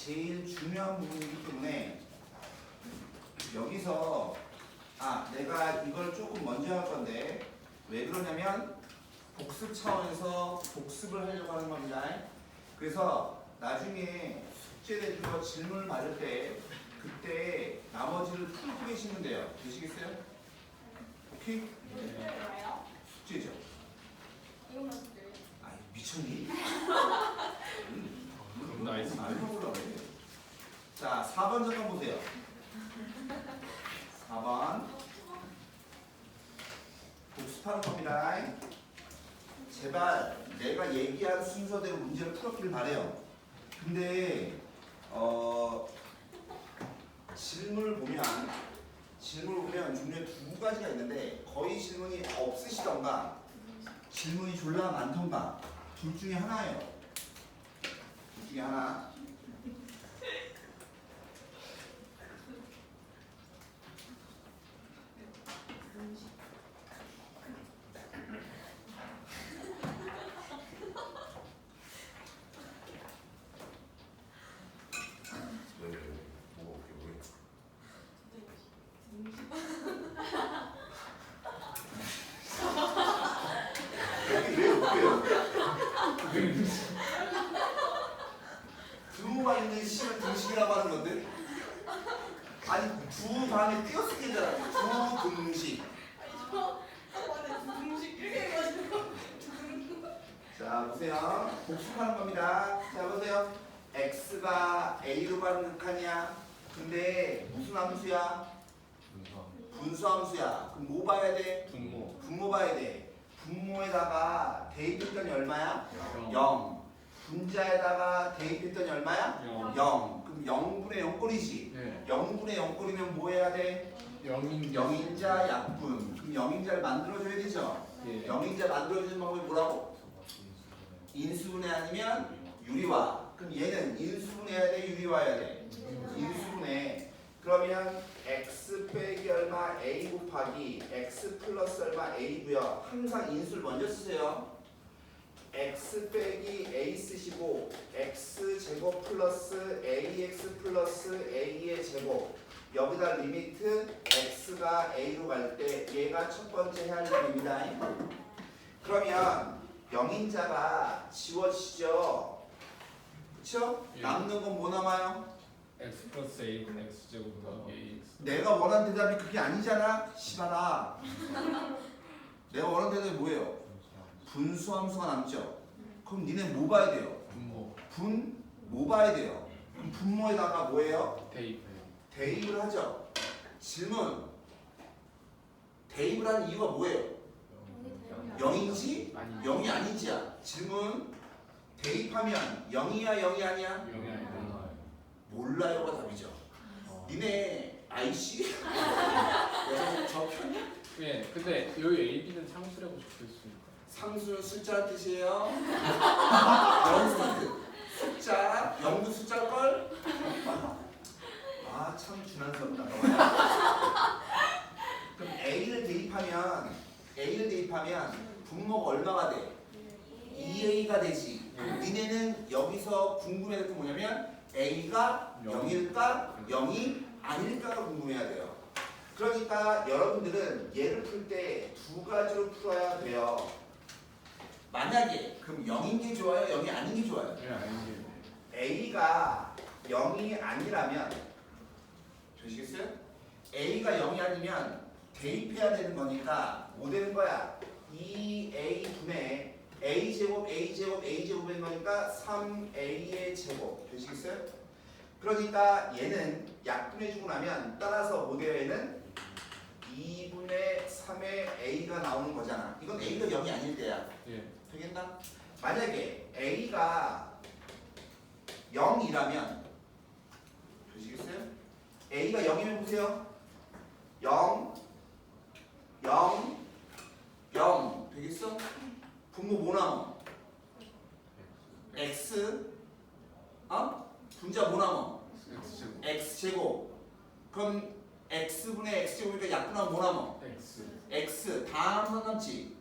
제일 중요한 부분이기 때문에 여기서 내가 이걸 조금 먼저 할 건데 왜 그러냐면 복습 차원에서 복습을 하려고 하는 겁니다. 그래서 나중에 숙제 내주고 질문을 받을 때 그때 나머지를 풀고 계시면 돼요. 되시겠어요? 오케이? 숙제예요? 숙제죠. 이것만 숙제. 아이 미쳤니? 그럼 나이스. 알려보려고 해. 자 4번 잠깐 보세요. 4번 복습하는 겁니다. 제발 내가 얘기한 순서대로 문제를 풀었길 바래요. 근데 질문을 보면 종류에 두 가지가 있는데 거의 질문이 없으시던가 질문이 졸라 많던가 둘 중에 하나예요. 둘 중에 하나. 여기 왜 웃겨요? 두가 있는 시를 등식이라고 하는 건데 아니 두 다음에 띄어쓰기 되잖아. 두 등식. 중식 이렇게 해가지고. 자 보세요. 복습하는 겁니다. 자 보세요. x가 a로 가는 극한이야. 근데 무슨 함수야? 분수함수야. 그럼 뭐 봐야 돼? 분모. 분모 봐야 돼. 분모에다가 대입했더니 얼마야? 0. 분자에다가 대입했더니 얼마야? 0. 그럼 0분의 0꼴이지. 네. 0분의 0꼴이면 뭐 해야 돼? 0인자 약분. 그럼 0인자를 만들어줘야 되죠? 예. 0인자 만들어주는 방법이 뭐라고? 인수분해 아니면 유리화. 그럼 얘는 인수분해해야 돼? 유리화해야 돼? 인수분해. 그러면 x 빼기 얼마 a 곱하기 x 플러스 얼마 a고요. 항상 인수를 먼저 쓰세요. x 빼기 a 쓰시고 x 제곱 플러스 ax 플러스 a의 제곱. 여기다 리미트 x가 a로 갈 때 얘가 첫 번째 해야 할 일입니다. 그러면 0인자가 지워지죠. 그쵸? 예. 남는 건 뭐 남아요? x 플러스 a분의 x 제곱 더하기 ax. 내가 원하는 대답이 그게 아니잖아. 시발아. 내가 원하는 대답이 뭐예요? 분수함수가 남죠. 그럼 니네 뭐 봐야 돼요? 분모. 뭐 봐야 돼요? 그럼 분모에다가 뭐예요? 대입. 대입을 하죠. 질문. 대입을 하는 이유가 뭐예요? 0인지? 아니. 0이 아닌지야. 질문. 대입하면 0이야 0이 아니야? 0이 아니라. 몰라요가 답이죠. 니네 IC? 내가 저 편이? 예. 근데 여기 a, b는 상수라고 적혀 있으니까. 상수는 숫자란 뜻이에요. 0 스타트. 숫자. 0도 숫자일걸? 참 준한스럽다. 그럼 A를 대입하면 분모가 얼마가 돼? 2A가 되지. 그럼 니네는 여기서 궁금해할 게 뭐냐면 A가 0일까 0이 아닐까가 궁금해야 돼요. 그러니까 여러분들은 얘를 풀 때 두 가지로 풀어야 돼요. 만약에 그럼 0인 게 좋아요? 0이 아닌 게 좋아요? 예, 아닌 A가 0이 아니라면 되시겠어요? A가 0이 아니면 대입해야 되는 거니까 뭐 되는 거야? 2A분의 A제곱 A제곱 A제곱인 거니까 3A의 제곱 되시겠어요? 그러니까 얘는 약분해주고 나면 따라서 뭐 돼요? 얘는 2분의 3의 A가 나오는 거잖아. 이건 A가 0이 아닐 때야. 예. 되겠나? 만약에 A가 0이라면 되시겠어요? A가 0이면 보세요. 0 0 0 되겠어? 분모 뭐 남아? X 분자 뭐 남아? x 제곱. X제곱. 그럼 X분의 X제곱이니까 약분하면 뭐 남아? x. X 다음 선 남지?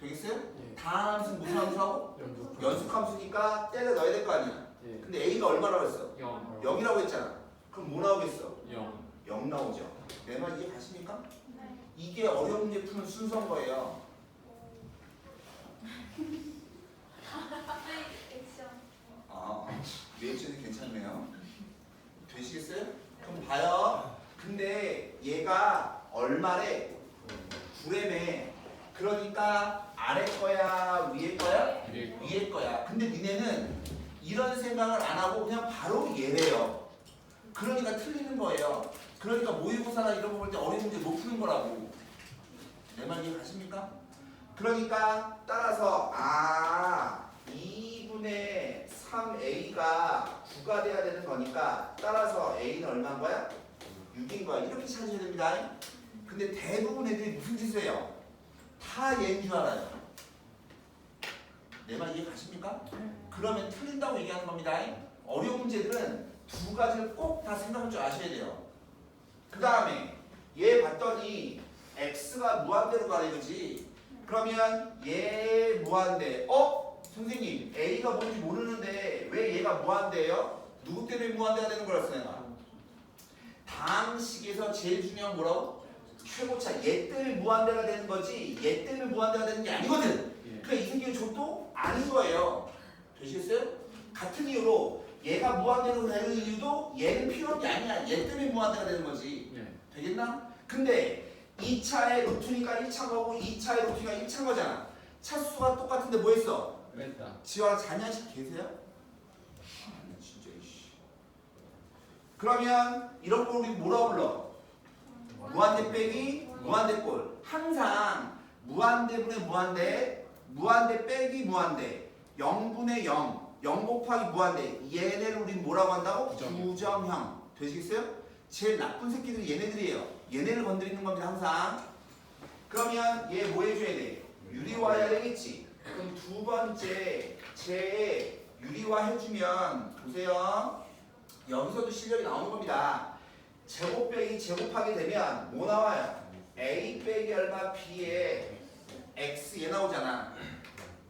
되겠어요? 예. 다함수는 무슨 함수라고? 연속. 연속함수니까 때려 넣어야 될 거 아니야. 예. 근데 A가 얼마라고 했어? 0. 0이라고 했잖아. 그럼 뭐 나오겠어? 0. 0 나오죠. 내 말 이해 가십니까? 네. 이게 어려운 문제 푸는 순서인 거예요. 액션. 아, 리액션이 괜찮네요. 되시겠어요? 그럼 봐요. 근데 얘가 얼마래? 9램에. 그러니까 아래 거야, 위에 거야? 위에 거. 위에 거야. 근데 니네는 이런 생각을 안 하고 그냥 바로 얘래요. 그러니까 틀리는 거예요. 그러니까 모의고사나 이런 거 볼 때 어려운 문제 못 푸는 거라고. 내 말 이해 가십니까? 그러니까 따라서 2분의 3a가 9가 돼야 되는 거니까 따라서 a는 얼마인 거야? 6인 거야. 이렇게 찾으셔야 됩니다. 근데 대부분 애들이 무슨 짓을 해요? 다 얘인 줄 알아요. 내 말 이해 가십니까? 그러면 틀린다고 얘기하는 겁니다. 어려운 문제들은 두 가지를 꼭 다 생각할 줄 아셔야 돼요. 그 다음에 얘 봤더니 x가 무한대로 가래 그지? 그러면 얘 무한대. 선생님 a가 뭔지 모르는데 왜 얘가 무한대예요? 누구 때문에 무한대가 되는 거였어 내가? 다항식에서 제일 중요한 뭐라고? 최고차. 얘 때문에 무한대가 되는 거지 얘 때문에 무한대가 되는 게 아니거든. 예. 그러니까 이 새끼는 족도 아닌 거예요. 되시겠어요? 같은 이유로 얘가 무한대로 되는 이유도 얘는 필요한 게 아니야. 얘 때문에 무한대가 되는 거지. 예. 되겠나? 근데 2차의 루트니까 1차인 거고 2차의 루트니까 1차인 거잖아. 차수가 똑같은데 뭐 했어? 뺐다. 지와 자녀식 계세요? 진짜 이씨. 그러면 이런 걸 우리 뭐라고 불러? 무한대 빼기 무한대 꼴. 항상 무한대분의 무한대, 무한대 빼기 무한대, 0분의 0, 0 곱하기 무한대. 얘네를 우리 뭐라고 한다고? 부정형. 부정형. 되시겠어요? 제일 나쁜 새끼들이 얘네들이에요. 얘네를 건드리는 겁니다 항상. 그러면 얘 뭐 해줘야 돼? 유리화해야 되겠지. 그럼 두 번째 제 유리화 해주면 보세요. 여기서도 실력이 나오는 겁니다. 제곱 빼기 제곱하게 되면 뭐 나와요? a 빼기 얼마 b에 x 얘 나오잖아.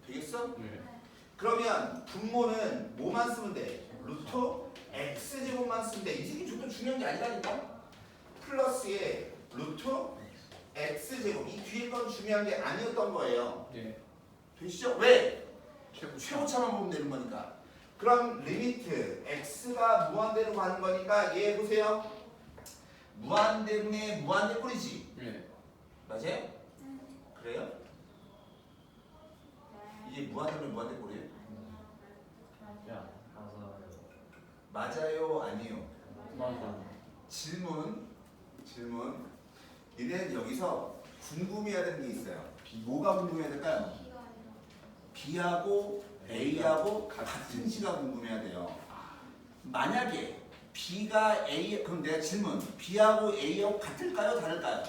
되겠어? 예. 그러면 분모는 뭐만 쓰면 돼? 루트 x제곱만 쓰면 돼. 이 새끼 좀 중요한 게 아니라니까? 플러스에 루트 x제곱. 이 뒤에 건 중요한 게 아니었던 거예요. 예. 되시죠? 왜? 최고. 최고차만 보면 되는 거니까. 그럼 리미트 x가 무한대로 가는 거니까 얘 보세요. 무한대분의 무한대 꼴이지. 예. 맞아요? 그래요? 이게 무한대분의 무한대 꼴이에요? 야, 맞아요. 맞아요? 아니에요? 맞아. 질문. 얘네는 여기서 궁금해야 되는 게 있어요. 뭐가 궁금해야 될까요? B하고 A하고 같은 시가 궁금해야 돼요. 만약에 B가 A, 그럼 내가 질문. B하고 A하고 같을까요? 다를까요?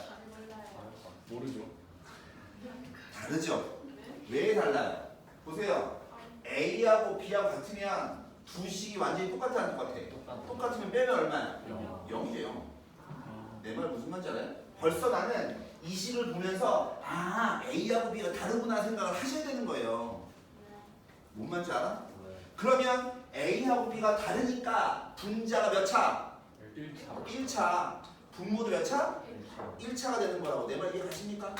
모르죠. 다르죠. 왜 달라요? 보세요. A하고 B하고 같으면 두 식이 완전히 똑같아 안 똑같아? 똑같으면 빼면 얼마야? 0이죠 0. 내 말 무슨 말인지 알아요? 벌써 나는 이 식을 보면서 A하고 B가 다르구나 생각을 하셔야 되는 거예요. 뭔 말인지 알아? 그러면 A하고 B가 다르니까 분자가 몇 차? 1차. 1차. 분모도 몇 차? 1차가 되는 거라고. 내 말 이해 가십니까?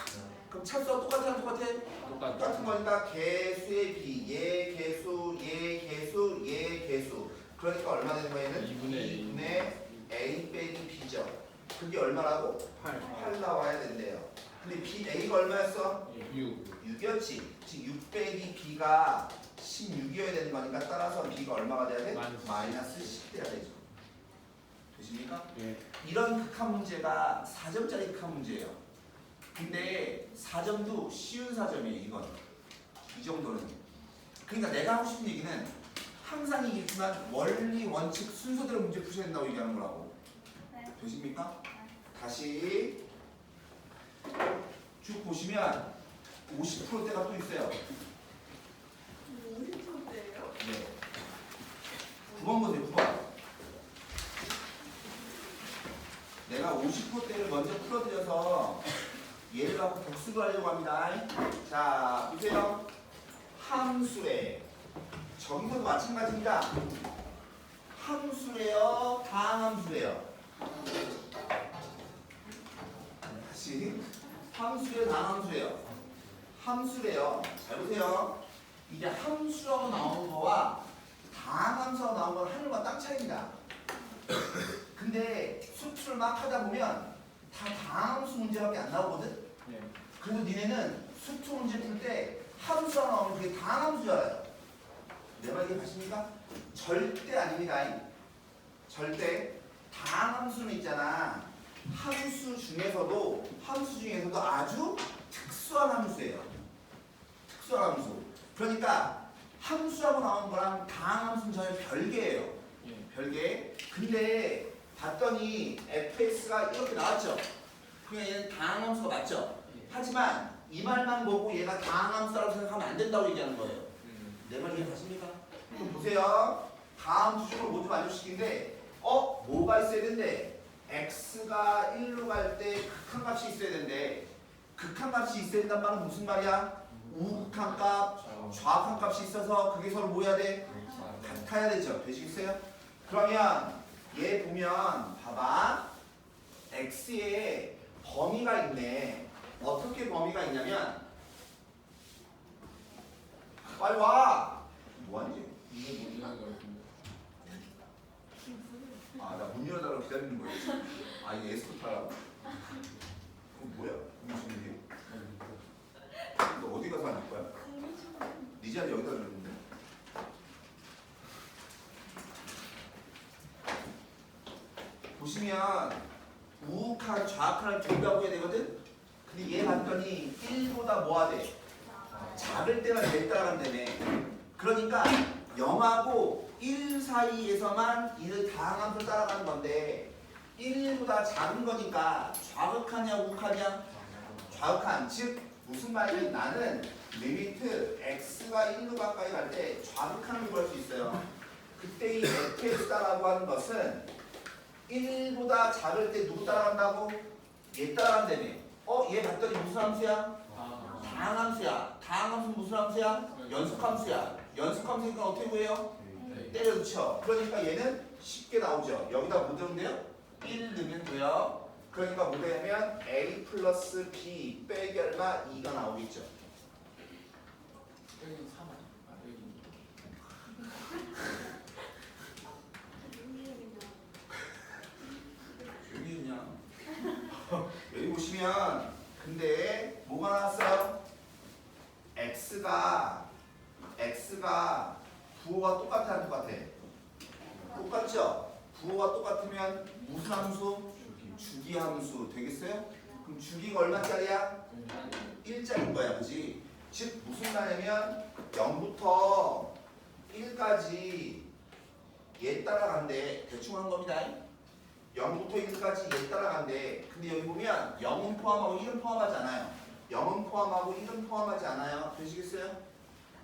그럼 차수가 똑같아 안 똑같아? 똑같은 거니까 개수의 B, 얘 개수, 얘 개수, 얘 개수. 그러니까 얼마 되는 거예요? 2분의 2분의 A 빼기 B죠. 그게 얼마라고? 8. 8 나와야 된대요. 근데 B, A가 얼마였어? 6. 6이었지. 즉 6 빼기 B가 16이어야 되는 거니까 따라서 B가 얼마가 돼야 돼? 마이너스 10 돼야 되죠. 되십니까? 예. 이런 극한 문제가 4점짜리 극한 문제예요. 근데 4점도 쉬운 4점이에요. 이건. 이 정도는. 그러니까 내가 하고 싶은 얘기는 항상 얘기했지만 원리, 원칙, 순서대로 문제 푸셔야 된다고 얘기하는 거라고. 되십니까? 다시 쭉 보시면 50%대가 또 있어요. 50%대예요? 네. 9번 보세요. 9번. 내가 50%대를 먼저 풀어드려서 얘를 갖고 복수를 하려고 합니다. 자, 보세요. 함수래. 저기서도 마찬가지입니다. 함수래요, 다항함수래요. 다시 함수래요, 다항함수래요. 함수래요. 잘 보세요. 이게 함수라고 나오는 거와 다항함수라고 나오는 건 하늘과 땅 차이입니다. 근데 수출을 막 하다 보면 다 다항함수 문제밖에 안 나오거든. 네. 그래서 니네는 수투 문제 풀 때 함수가 나오면 그게 다항함수인 줄 알아요. 내 말 이해가십니까? 절대 아닙니다. 절대. 다항함수는 있잖아. 함수 중에서도 아주 특수한 함수예요. 특수한 함수. 그러니까 함수라고 나오는 거랑 다항함수는 전혀 별개예요. 예. 별개. 근데 봤더니 fx가 이렇게 나왔죠. 그냥 얘는 다항함수가 맞죠. 하지만 이 말만 보고 얘가 다항함수라고 생각하면 안 된다고 얘기하는 거예요. 내 말 이해가십니까? 그럼 보세요. 다음 수식으로 모두 만족시키는데 뭐가 있어야 된대? x가 1로 갈 때 극한값이 있어야 된대. 극한값이 있어야 된단 말은 무슨 말이야? 우극한값, 좌극한값이 있어서 그게 서로 뭐 해야 돼? 같아야 되죠. 되시겠어요? 그러면 얘 보면 봐봐. x에 범위가 있네. 어떻게 범위가 있냐면 빨리 와! 뭐하니? 이게 뭐야 이거? 아, 나 문 열어달라고 기다리는 거야. 아, 이게 에스코타라고? 그거 뭐야? 무슨 일이야? 너 어디 가서 앉을 거야? 네 자리 여기다 줬는데. 보시면 우극한 좌극한을 둘 다 구해야 되거든? 근데 얘 봤더니 1보다 뭐가 돼? 작을 때만 몇 따라간다며. 그러니까 0하고 1 사이에서만 이를 다항함수로 따라가는 건데 1보다 작은 거니까 좌극하냐 우극하냐? 좌극한. 즉 무슨 말이냐면 나는 리미트 x가 1로 가까이 갈 때 좌극한을 구할 수 있어요. 그때 이 fx라고 하는 것은 1보다 작을 때 누구 따라간다고? 얘 따라간다며. 얘 봤더니 무슨 함수야? 다항함수야. 다항함수는 무슨 함수야? 연속함수야. 연속함수니까 어떻게 구해요? 때려붙여. 그러니까 얘는 쉽게 나오죠. 여기다 뭐 넣으면 돼요? 1 넣으면 돼요. 그러니까 뭐 되냐면 a 플러스 b 빼기 얼마? 2가 나오겠죠. 여기 3. 여기. 여기 그냥 여기 보시면 근데 뭐가 나왔어요? x가 부호가 똑같아 안 똑같아? 똑같죠? 부호가 똑같으면 무슨 함수? 주기함수 되겠어요? 그럼 주기가 얼마짜리야? 1짜리인 거야, 그지? 즉 무슨 말이냐면 0부터 1까지 얘 따라간대. 대충 한 겁니다. 0부터 1까지 얘 따라간대. 근데 여기 보면 0은 포함하고 1은 포함하지 않아요. 0은 포함하고 1은 포함하지 않아요. 되시겠어요?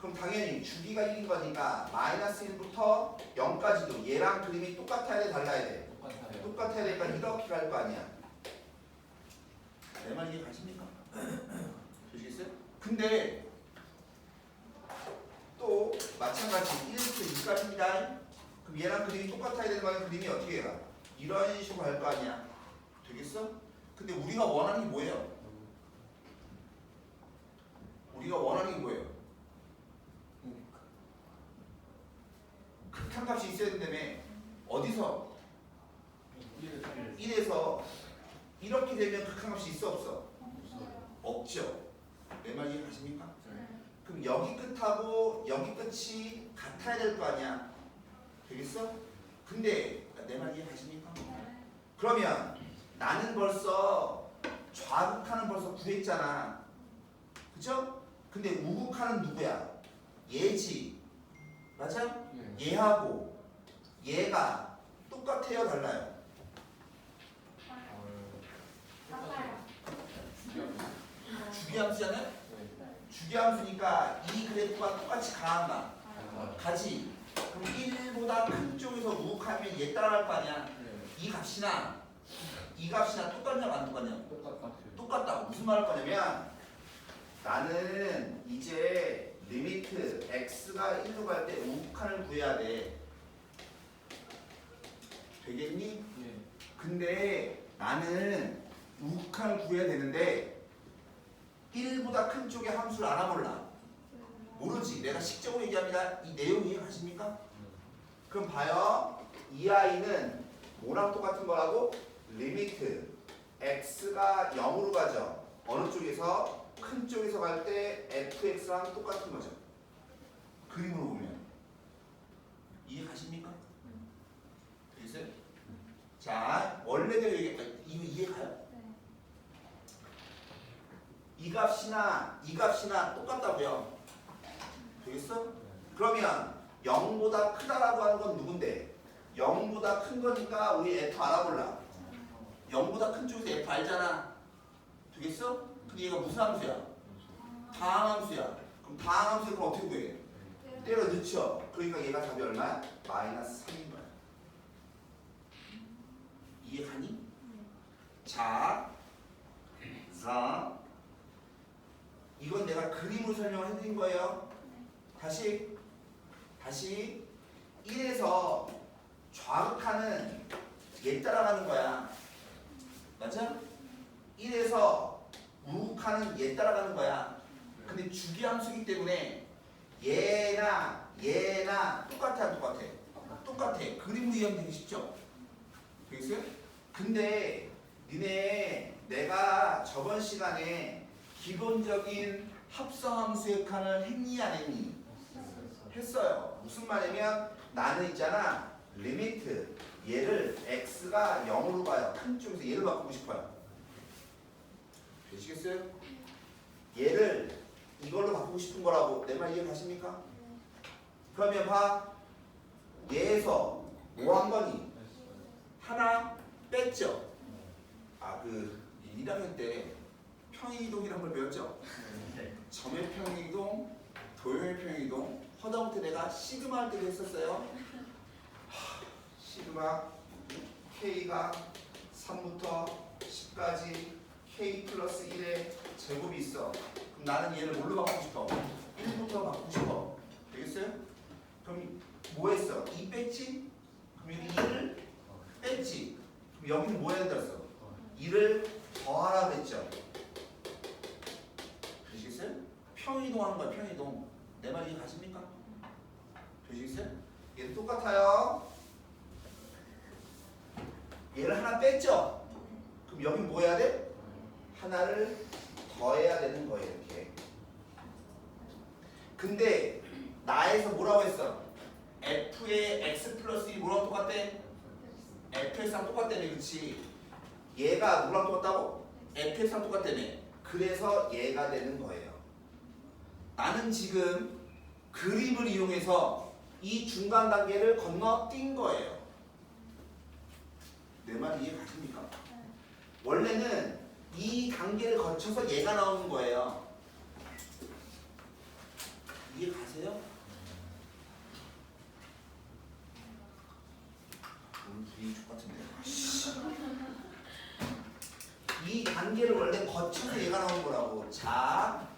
그럼 당연히 주기가 1인 거니까 마이너스 1부터 0까지도 얘랑 그림이 똑같아야 돼, 달라야 돼? 똑같아요. 똑같아야 되니까 이렇게 갈 거 아니야. 내 말 이해 가십니까? 되시겠어요? 근데 또 마찬가지 1부터 2까지입니다. 그럼 얘랑 그림이 똑같아야 되는 거 아니야? 그림이 어떻게 해가? 이런 식으로 갈 거 아니야. 되겠어? 근데 우리가 원하는 게 뭐예요? 우리가 원하는 게 뭐예요? 극한값이 있어야 된다며. 어디서? 1에서 이렇게 되면 극한값이 있어 없어? 없죠. 내 말 이해 가십니까? 그럼 여기 끝하고 여기 끝이 같아야 될 거 아니야. 되겠어? 근데 내 말 이해 가십니까? 그러면 나는 벌써 좌극한은 벌써 구했잖아. 그죠? 근데 우극한은 누구야? 얘지. 맞아? 얘하고 얘가 똑같아요, 달라요? 주기함수잖아요? 주기함수니까 이 그래프가 똑같이 가한가? 가지. 그럼 1보다 큰 쪽에서 우극하면 얘 따라갈 거 아니야? 이 값이나 이 값이나 똑같냐고 안 똑같냐고? 똑같아요. 똑같다고. 무슨 말을 거냐면 나는 이제 리미트 x가 1로 갈 때 우칸을 구해야 돼. 되겠니? 예. 근데 나는 우칸을 구해야 되는데 1보다 큰 쪽의 함수를 알아볼라. 모르지. 내가 식적으로 얘기합니다. 이 내용 이해가십니까? 그럼 봐요. 이 아이는 뭐랑 똑같은 거라고? 리미트 x가 0으로 가죠. 어느 쪽에서? 큰 쪽에서 갈 때 fx랑 똑같은 거죠. 그림으로 보면 이해가십니까? 되겠어요? 자, 원래대로 얘기했다. 이거 이해가요? 이 값이나 똑같다고요. 되겠어? 그러면 0보다 크다라고 하는 건 누군데? 0보다 큰 거니까 우리 f 알아볼라. 0보다 큰 쪽에서 f 알잖아. 되겠어? 근데 얘가 무슨 함수야? 다항함수야. 그럼 다항함수를 그럼 어떻게 구해? 때려 넣죠. 그러니까 얘가 답이 얼마야? 마이너스 3인 거야. 이해가니? 자, 이건 내가 그림으로 설명을 해드린 거예요. 다시 1에서 좌극하는 얘 따라가는 거야. 맞아? 1에서 우극하는 얘 따라가는 거야. 근데 주기함수이기 때문에 얘나 똑같아 안 똑같아? 똑같아. 그림으로 이해하면 되게 쉽죠? 되겠어요? 근데 니네 내가 저번 시간에 기본적인 합성함수의 칸을 했니 안 했니? 했어요. 무슨 말이냐면 나는 있잖아 리미트 얘를 x가 0으로 가요. 큰 쪽에서 얘를 바꾸고 싶어요. 되시겠어요? 얘를 이걸로 바꾸고 싶은 거라고. 내 말 이해 가십니까? 그러면 봐. 얘에서 뭐 한 거니? 하나 뺐죠? 그 1학년 때 평행이동이라는 걸 배웠죠? 점의 평행이동, 도형의 평행이동. 허다부터 내가 시그마 할 때도 했었어요. 시그마 K가 3부터 10까지 K 플러스 1의 제곱이 있어. 그럼 나는 얘를 뭘로 바꾸고 싶어? 1부터 바꾸고 싶어. 되겠어요? 그럼 뭐 했어? 2 뺐지? 그럼 여기 1을 뺐지? 그럼 여기는 뭐 해야 된다 했어? 2를 더하라 그랬죠? 되시겠어요? 평이동하는 거야, 평이동. 내 말 이해 가십니까? 되시겠어요? 얘도 똑같아요. 얘를 하나 뺐죠? 그럼 여기 뭐 해야 돼? 하나를 더해야 되는 거예요, 이렇게. 근데 나에서 뭐라고 했어? f의 x 플러스 1 뭐랑 똑같대? fx랑 똑같다며, 그치? 얘가 누구랑 똑같다고? fx랑 똑같다며. 그래서 얘가 되는 거예요. 나는 지금 그림을 이용해서 이 중간 단계를 건너뛴 거예요. 내 말 이해 가십니까? 원래는 이 단계를 거쳐서 얘가 나오는 거예요. 이해 가세요? 오늘 분위기 똑같은데. 이 단계를 원래 거쳐서 얘가 나오는 거라고. 자,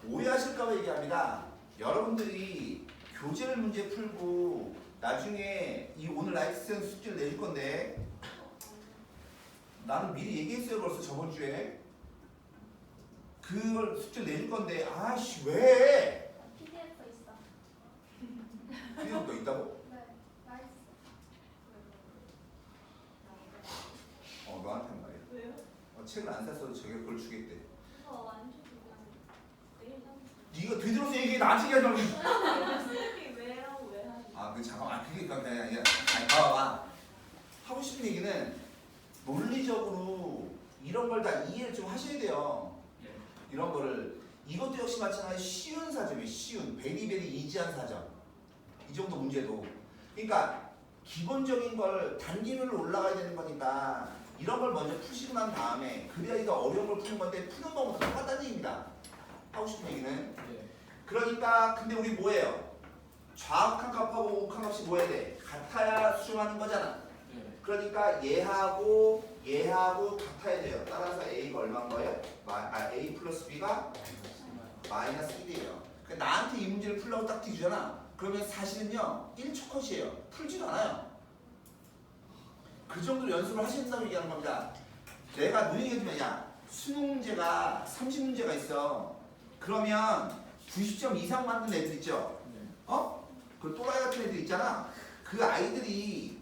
오해하실까봐 얘기합니다. 여러분들이 교재를 문제 풀고 나중에 이 오늘 라이센스 숙제를 내줄 건데 나는 미리 얘기했어요. 벌써 저번 주에 그걸 숙제를 내줄 건데 아씨 왜? PDF 있어. PDF가 있다고? 네, 맛있어. 너한테 말이야. 왜요? 책을 안 샀어도 저게 그걸 주겠대. 이거 완전 그냥 내일 상. 네가 되들어서 얘기해. 나한테 얘기하지 말고. 선생님이 왜라고 왜 하지? 그 잠깐만. 그게 그냥 아니 봐봐. 하고 싶은 얘기는 논리적으로 이런 걸 다 이해를 좀 하셔야 돼요. 이런 거를. 이것도 역시 마찬가지 쉬운 사점이에요. 쉬운 베리베리 이지한 사점. 이 정도 문제도. 그러니까 기본적인 걸 단계별로 올라가야 되는 거니까 이런 걸 먼저 푸시고 난 다음에 그래야 이거 어려운 걸 푸는 건데 푸는 거부터 똑같다는 얘기입니다. 하고 싶은 얘기는. 그러니까 근데 우리 뭐예요? 좌극한 값하고 우극한 값이 뭐 해야 돼? 같아야 수렴하는 거잖아. 그러니까 얘하고 같아야 돼요. 따라서 A가 얼마인 거예요? A 플러스 B가 마이너스 1이에요. 그러니까 나한테 이 문제를 풀라고 딱 뒤주잖아. 그러면 사실은요 1초 컷이에요. 풀지도 않아요. 그 정도로 연습을 하셔야 된다고 얘기하는 겁니다. 내가 눈에 얘기하지만 야 수능 문제가 30문제가 있어. 그러면 90점 이상 맞는 애들 있죠? 그 또라이 같은 애들 있잖아. 그 아이들이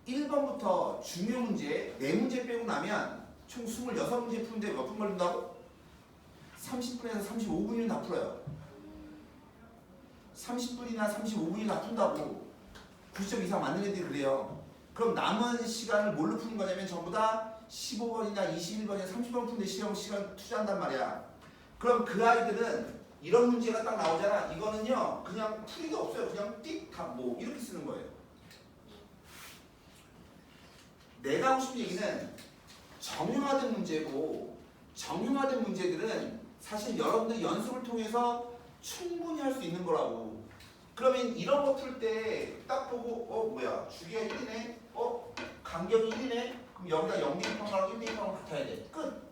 1번부터 중요 문제 4문제 빼고 나면 총 26문제 푸는데 몇 분 걸린다고? 30분에서 35분이면 다 풀어요. 30분이나 35분이 다 푼다고. 90점 이상 맞는 애들이 그래요. 그럼 남은 시간을 뭘로 푸는 거냐면 전부 다 15번이나 21번이나 30번 푸는데 시간 투자한단 말이야. 그럼 그 아이들은 이런 문제가 딱 나오잖아. 이거는요 그냥 풀이가 없어요. 그냥 띡 이렇게 쓰는 거예요. 내가 하고 싶은 얘기는 정형화된 문제고, 정형화된 문제들은 사실 여러분들 연습을 통해서 충분히 할 수 있는 거라고. 그러면 이런 거 풀 때 딱 보고 뭐야 주기가 1이네, 간격이 1이네, 그럼 여기다 0대입하고 1대입하고 같아야 돼. 끝.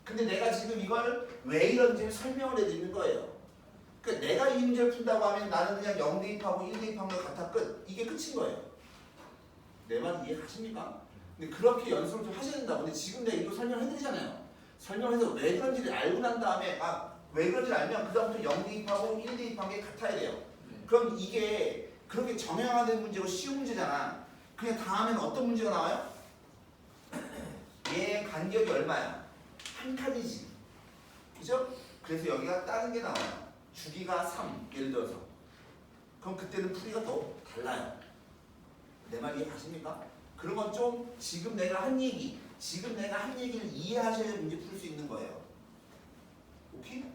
근데 내가 지금 이걸 왜 이런지 설명을 해드리는 거예요. 그러니까 내가 이 문제를 푼다고 하면 나는 그냥 0대입하고 1대입하는 거 같아. 끝. 이게 끝인 거예요. 내 말 이해하십니까? 근데 그렇게 연습을 좀 하셔야 된다. 근데 지금 내가 이거 설명해드리잖아요. 설명해서 왜 그런지를 알고 난 다음에 왜 그런지를 알면 그다음부터 0대입하고 1대입한 게 같아야 돼요. 그럼 이게 그렇게 정형화된 문제고 쉬운 문제잖아. 그냥 다음에는 어떤 문제가 나와요? 얘 간격이 얼마야? 한 칸이지. 그죠? 그래서 여기가 다른 게 나와요. 주기가 3 예를 들어서. 그럼 그때는 풀이가 더 달라요. 내 말 이해가십니까? 그런 건 좀 지금 내가 한 얘기를 이해하셔야 문제 풀 수 있는 거예요. 오케이?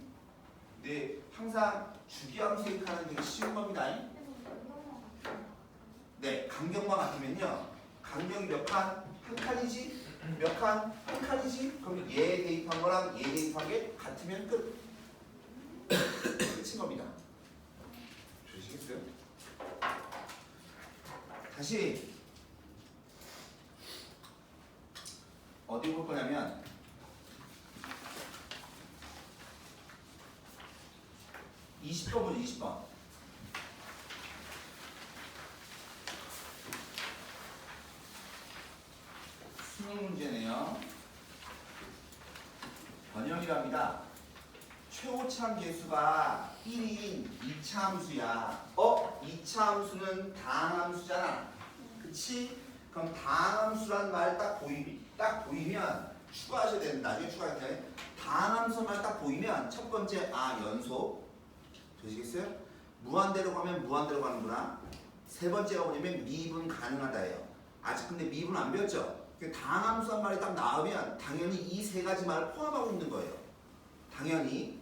근데 항상 주기함수익하는 되게 쉬운 겁니다. 네, 간격만 같으면요. 간격이 몇 칸? 한 칸이지? 몇 칸? 한 칸이지? 그럼 얘 대입한 거랑 얘 대입한 게 같으면 끝. 끝인 겁니다. 주시겠어요? 다시 어디 볼 거냐면 20번 보죠. 20번. 수능 문제네요. 변형이랍니다. 최고참 계수가 1인 2차 함수야. 2차 함수는 다항함수잖아. 그치? 그럼 다항함수란 말 딱 보이면 추가하셔야 되는데 나중에 추가할 때 다항함수 말 딱 보이면 첫 번째 연속 되시겠어요? 무한대로 가면 무한대로 가는구나. 세 번째가 뭐냐면 미분 가능하다예요. 아직 근데 미분 안 배웠죠? 다항함수 한 말이 딱 나오면 당연히 이 세 가지 말을 포함하고 있는 거예요. 당연히.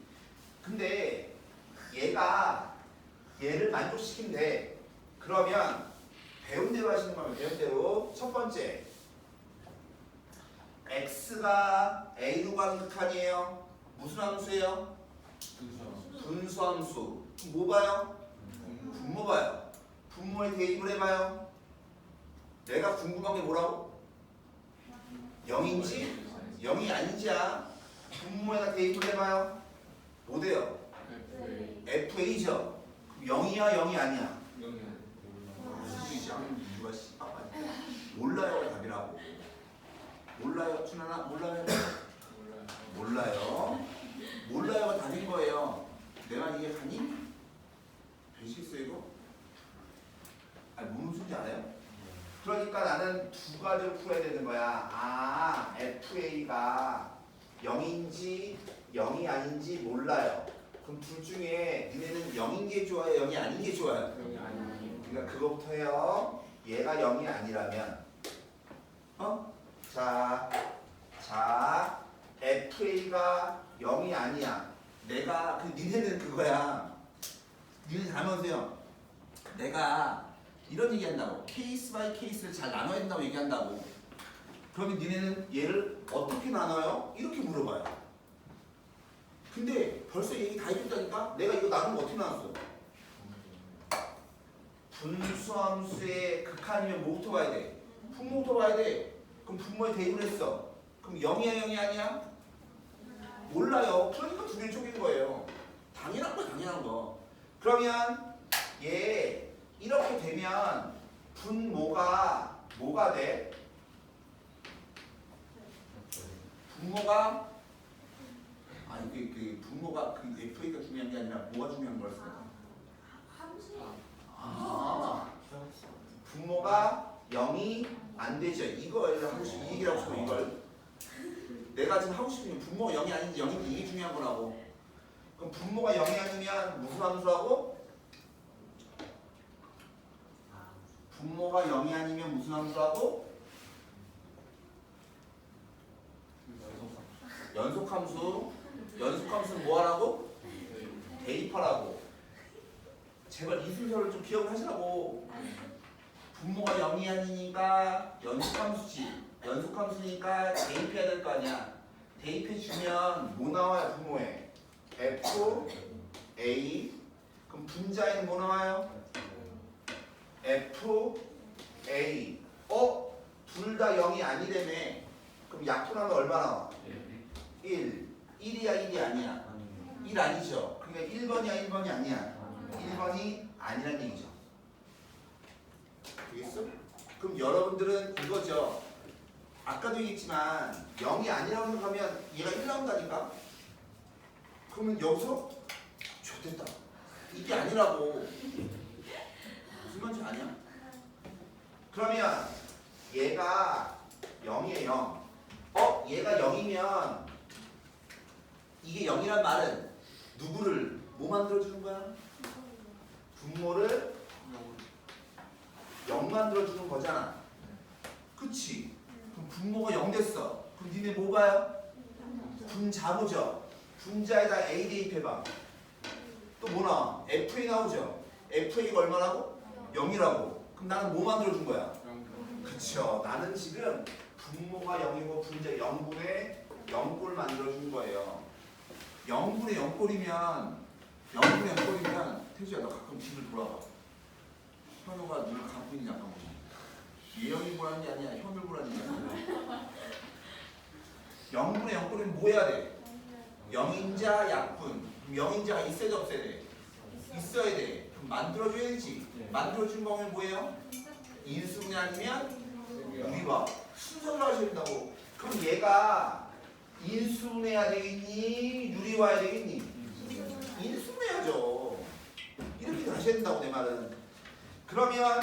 근데 얘를 만족시킨대. 그러면 배운 대로 하시는 거면 배운 대로 첫 번째 x가 a로 가는 극한이에요. 무슨 함수예요? 분수함수. 뭐 봐요? 분모 봐요. 분모에 대입을 해봐요. 내가 궁금한 게 뭐라고? 0인지 0이 아닌지야. 분모에다 대입을 해봐요. 뭐 돼요? FA죠. 0이야 0이 아니야? 몰라요 답이라고. 몰라요 준하나? 몰라요? 몰라요가 답인 거예요. 내 말 이해가니? 되시겠어요 이거? 뭔 소리인지 알아요? 그러니까 나는 두 가지를 풀어야 되는 거야. FA가 0인지 0이 아닌지 몰라요. 그럼 둘 중에 니네는 0인 게 좋아요? 0이 아닌 게 좋아요? 그러니까 그거부터 해요. 얘가 0이 아니라면 자 FA가 0이 아니야. 내가 니네는 그거야. 니네 잘 보세요. 내가 이런 얘기한다고. 케이스 바이 케이스를 잘 나눠야 된다고 얘기한다고. 그러면 니네는 얘를 어떻게 나눠요? 이렇게 물어봐요. 근데 벌써 얘기 다 해줬다니까? 내가 이거 나누면 어떻게 나눴어? 분수함수의 극한이면 뭐부터 봐야 돼? 분모부터 봐야 돼. 그럼 분모에 대입을 했어. 그럼 0이야 0이 아니야? 몰라요. 그러니까 두 개를 쪼갠 거예요. 당연한 거 당연한 거. 그러면 얘 이렇게 되면 분모가 뭐가 돼? 분모가 아니 그 분모가 그 FA가 중요한 게 아니라 뭐가 중요한 거였어요? 아 분모가 0이 안 되죠. 이걸 하고 싶은 이 얘기를 하고 싶어 이걸. 내가 지금 하고 싶은 게 분모가 0이 아닌지 0인지 이게 중요한 거라고. 그럼 분모가 0이 아니면 무슨 함수하고? 분모가 0이 아니면 무슨 함수하고? 연속함수. 연속함수는 뭐 하라고? 대입하라고. 제발 이 순서를 좀 기억을 하시라고. 분모가 0이 아니니까 연속함수지. 연속함수니까 대입해야 될 거 아니야. 대입해 주면 뭐 나와요 분모에? F, A. 그럼 분자에는 뭐 나와요? F, A. 둘 다 0이 아니라며. 그럼 약분하면 얼마 나와? 1. 1이야 1이 아니야? 1 아니죠. 그러니까 1번이야 1번이 아니야? 1번이 아니란 얘기죠. 되겠어? 그럼 여러분들은 이거죠. 아까도 얘기했지만 0이 아니라고 생각하면 얘가 1 나온다니까? 그러면 여기서 좋됐다. 이게 아니라고. 무슨 말인지 아냐? 그러면 얘가 0이에요 0. 얘가 0이면 이게 0이란 말은 누구를 뭐 만들어주는 거야? 분모를 0 만들어주는 거잖아. 그치? 그럼 분모가 0 됐어. 그럼 니네 뭐 봐요? 분자보죠. 분자에다 A 대입해봐. 또 뭐 나와? FA 나오죠. FA가 얼마라고? 0이라고. 그럼 나는 뭐 만들어준 거야? 그쵸. 나는 지금 분모가 0이고 분자 0분의 0꼴 만들어준 거예요. 0분의 0꼴이면 태주야 너 가끔 집을 돌아봐. 현우가 눈을 감고 있는 약간 보지. 예영이 보라는 게 아니야. 현우 보라는 게 아니야. 0분의 0꼴이면 뭐 해야 돼? 0인자 약분. 그럼 0인자가 있어야 돼 없어야 돼? 있어야 돼. 그럼 만들어줘야지. 만들어준 거면 뭐예요? 인수분해 아니면 유리화. 순서를 하셔야 된다고. 그럼 얘가 인수분해야 되겠니? 유리화야 되겠니? 인수분해야죠. 이렇게 하셔야 된다고 내 말은. 그러면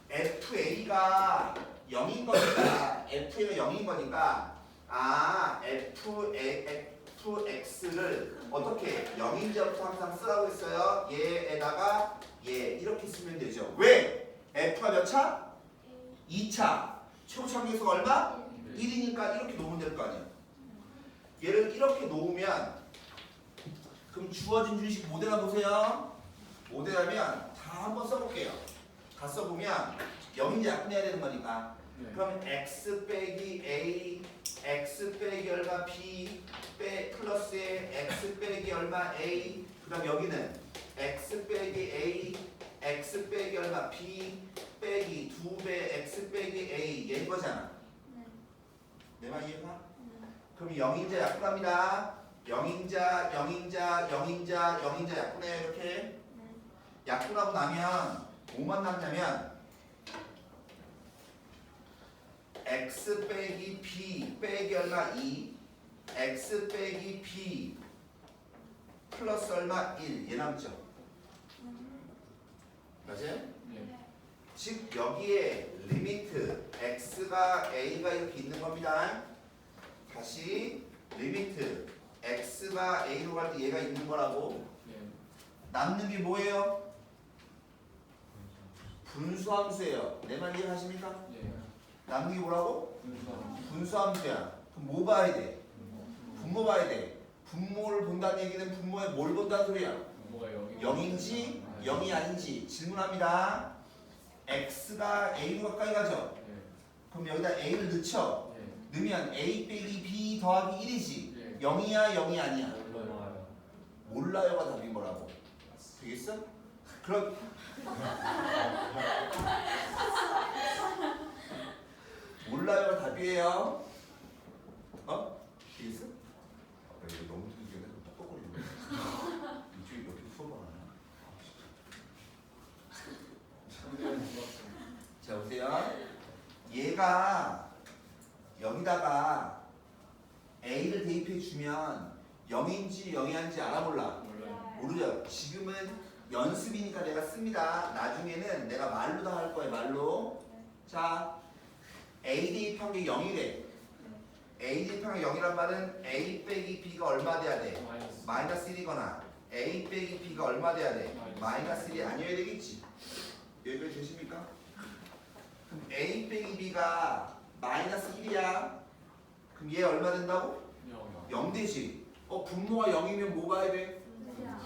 FA가 0인 거니까 FA가 0인 거니까 FX를 어떻게 0인자부터 항상 쓰라고 했어요. 얘에다가 얘 이렇게 쓰면 되죠. 왜? F가 몇 차? 2차. 최고 참계수가 얼마? 1이니까 이렇게 놓으면 될 거 아니야. 얘를 이렇게 놓으면 그럼 주어진 주식 뭐 되나 보세요. 뭐 되냐면 다 한번 써볼게요. 다 써보면 0인자 약분해야 되는 거니까. 그러면 x 빼기 a, x 빼기 얼마 b, 플러스에 x 빼기 얼마 a, 그 다음 여기는 x 빼기 a, x 빼기 얼마 b, 빼기 2배 x 빼기 a 얘인 거잖아. 내 말 이해가? 그럼 0인자 약분합니다. 0인자 약분해요 이렇게. 약분하고 나면 뭐만 남냐면 x 빼기 b 빼기 얼마 2, x 빼기 b 플러스 얼마 1 얘 남죠. 맞아요? 즉 여기에 리미트 x가 a가 이렇게 있는 겁니다. 다시 리미트 x가 a로 갈 때 얘가 있는 거라고. 남는 게 뭐예요? 분수함수예요. 내 말 이해하십니까? 남는 게 뭐라고? 분수함수야. 그럼 뭐 봐야 돼? 분모 봐야 돼. 분모를 본다는 얘기는 분모에 뭘 본다는 소리야? 0인지 0이 아닌지 질문합니다. x가 a로 가까이 가죠? 그럼 여기다 a를 넣죠? 넣으면 a 빼기 b 더하기 1이지. 0이야 0이 아니야? 몰라요가 답인 거라고. 되겠어? 그럼 몰라요가 답이에요. 어? 있어? 아까 이거 너무 두들겨서 뻑뻑거리네. 이쪽이 옆에 수업 안 하나? 자 보세요. 얘가 여기다가 A를 대입해 주면 0인지 0이 아닌지 알아 몰라? 모르죠. 지금은 연습이니까 내가 씁니다. 나중에는 내가 말로 다 할 거예요. 말로. 자, A 대입한 게 0이래. A 대입한 게 0이란 말은 A 빼기 B가 얼마 돼야 돼? 마이너스 1이거나 A 빼기 B가 얼마 돼야 돼? 마이너스 1이 아니어야 되겠지. 여기까지 되십니까? 그럼 A 빼기 B가 마이너스 1이야. 그럼 얘 얼마 된다고? 0 되지. 분모가 0이면 뭐 봐야 돼?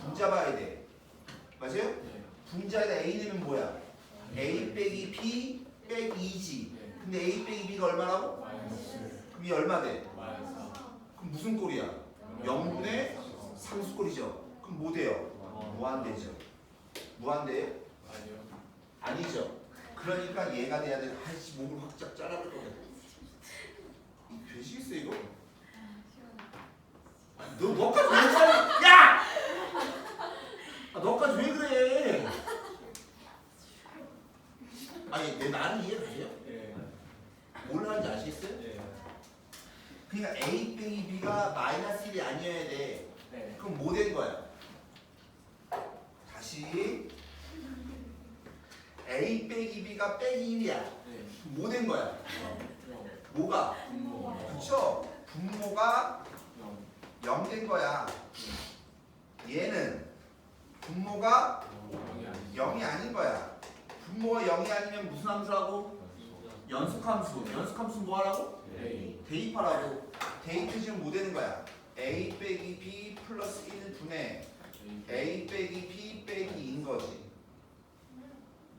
분자 봐야 돼. 맞아요? 분자에다 A 넣으면 뭐야? A 빼기 B 빼기 2지. 근데 A 빼기 B가 얼마라고? 그럼 이 얼마 돼? 그럼 무슨 꼴이야? 0분의 3수꼴이죠. 그럼 뭐 돼요? 무한대죠. 무한대예요? 아니죠. 그러니까 얘가 돼야 돼. 아이씨 목을 확 잘라버릴 거야. 되시겠어 이거? 너 너까지 왜 그래? 야! 너까지 왜 그래? 아니 나는 이해가세요? 뭘 하는지 아시겠어요? 그러니까 A 빼기 B가 마이너스 1이 아니어야 돼. 그럼 뭐 된 거야? 다시 A 빼기 B가 빼기 1이야. 뭐 된 거야? 뭐가? 그쵸? 분모가 0 된 거야. 얘는 분모가 0이 아닌 거야. 분모가 0이 아니면 무슨 함수라고? 연속함수. 연속함수 뭐 하라고? 대입하라고. 대입해주면 뭐 되는 거야? A 빼기 B 플러스 1분의 A 빼기 B 빼기 2인 거지.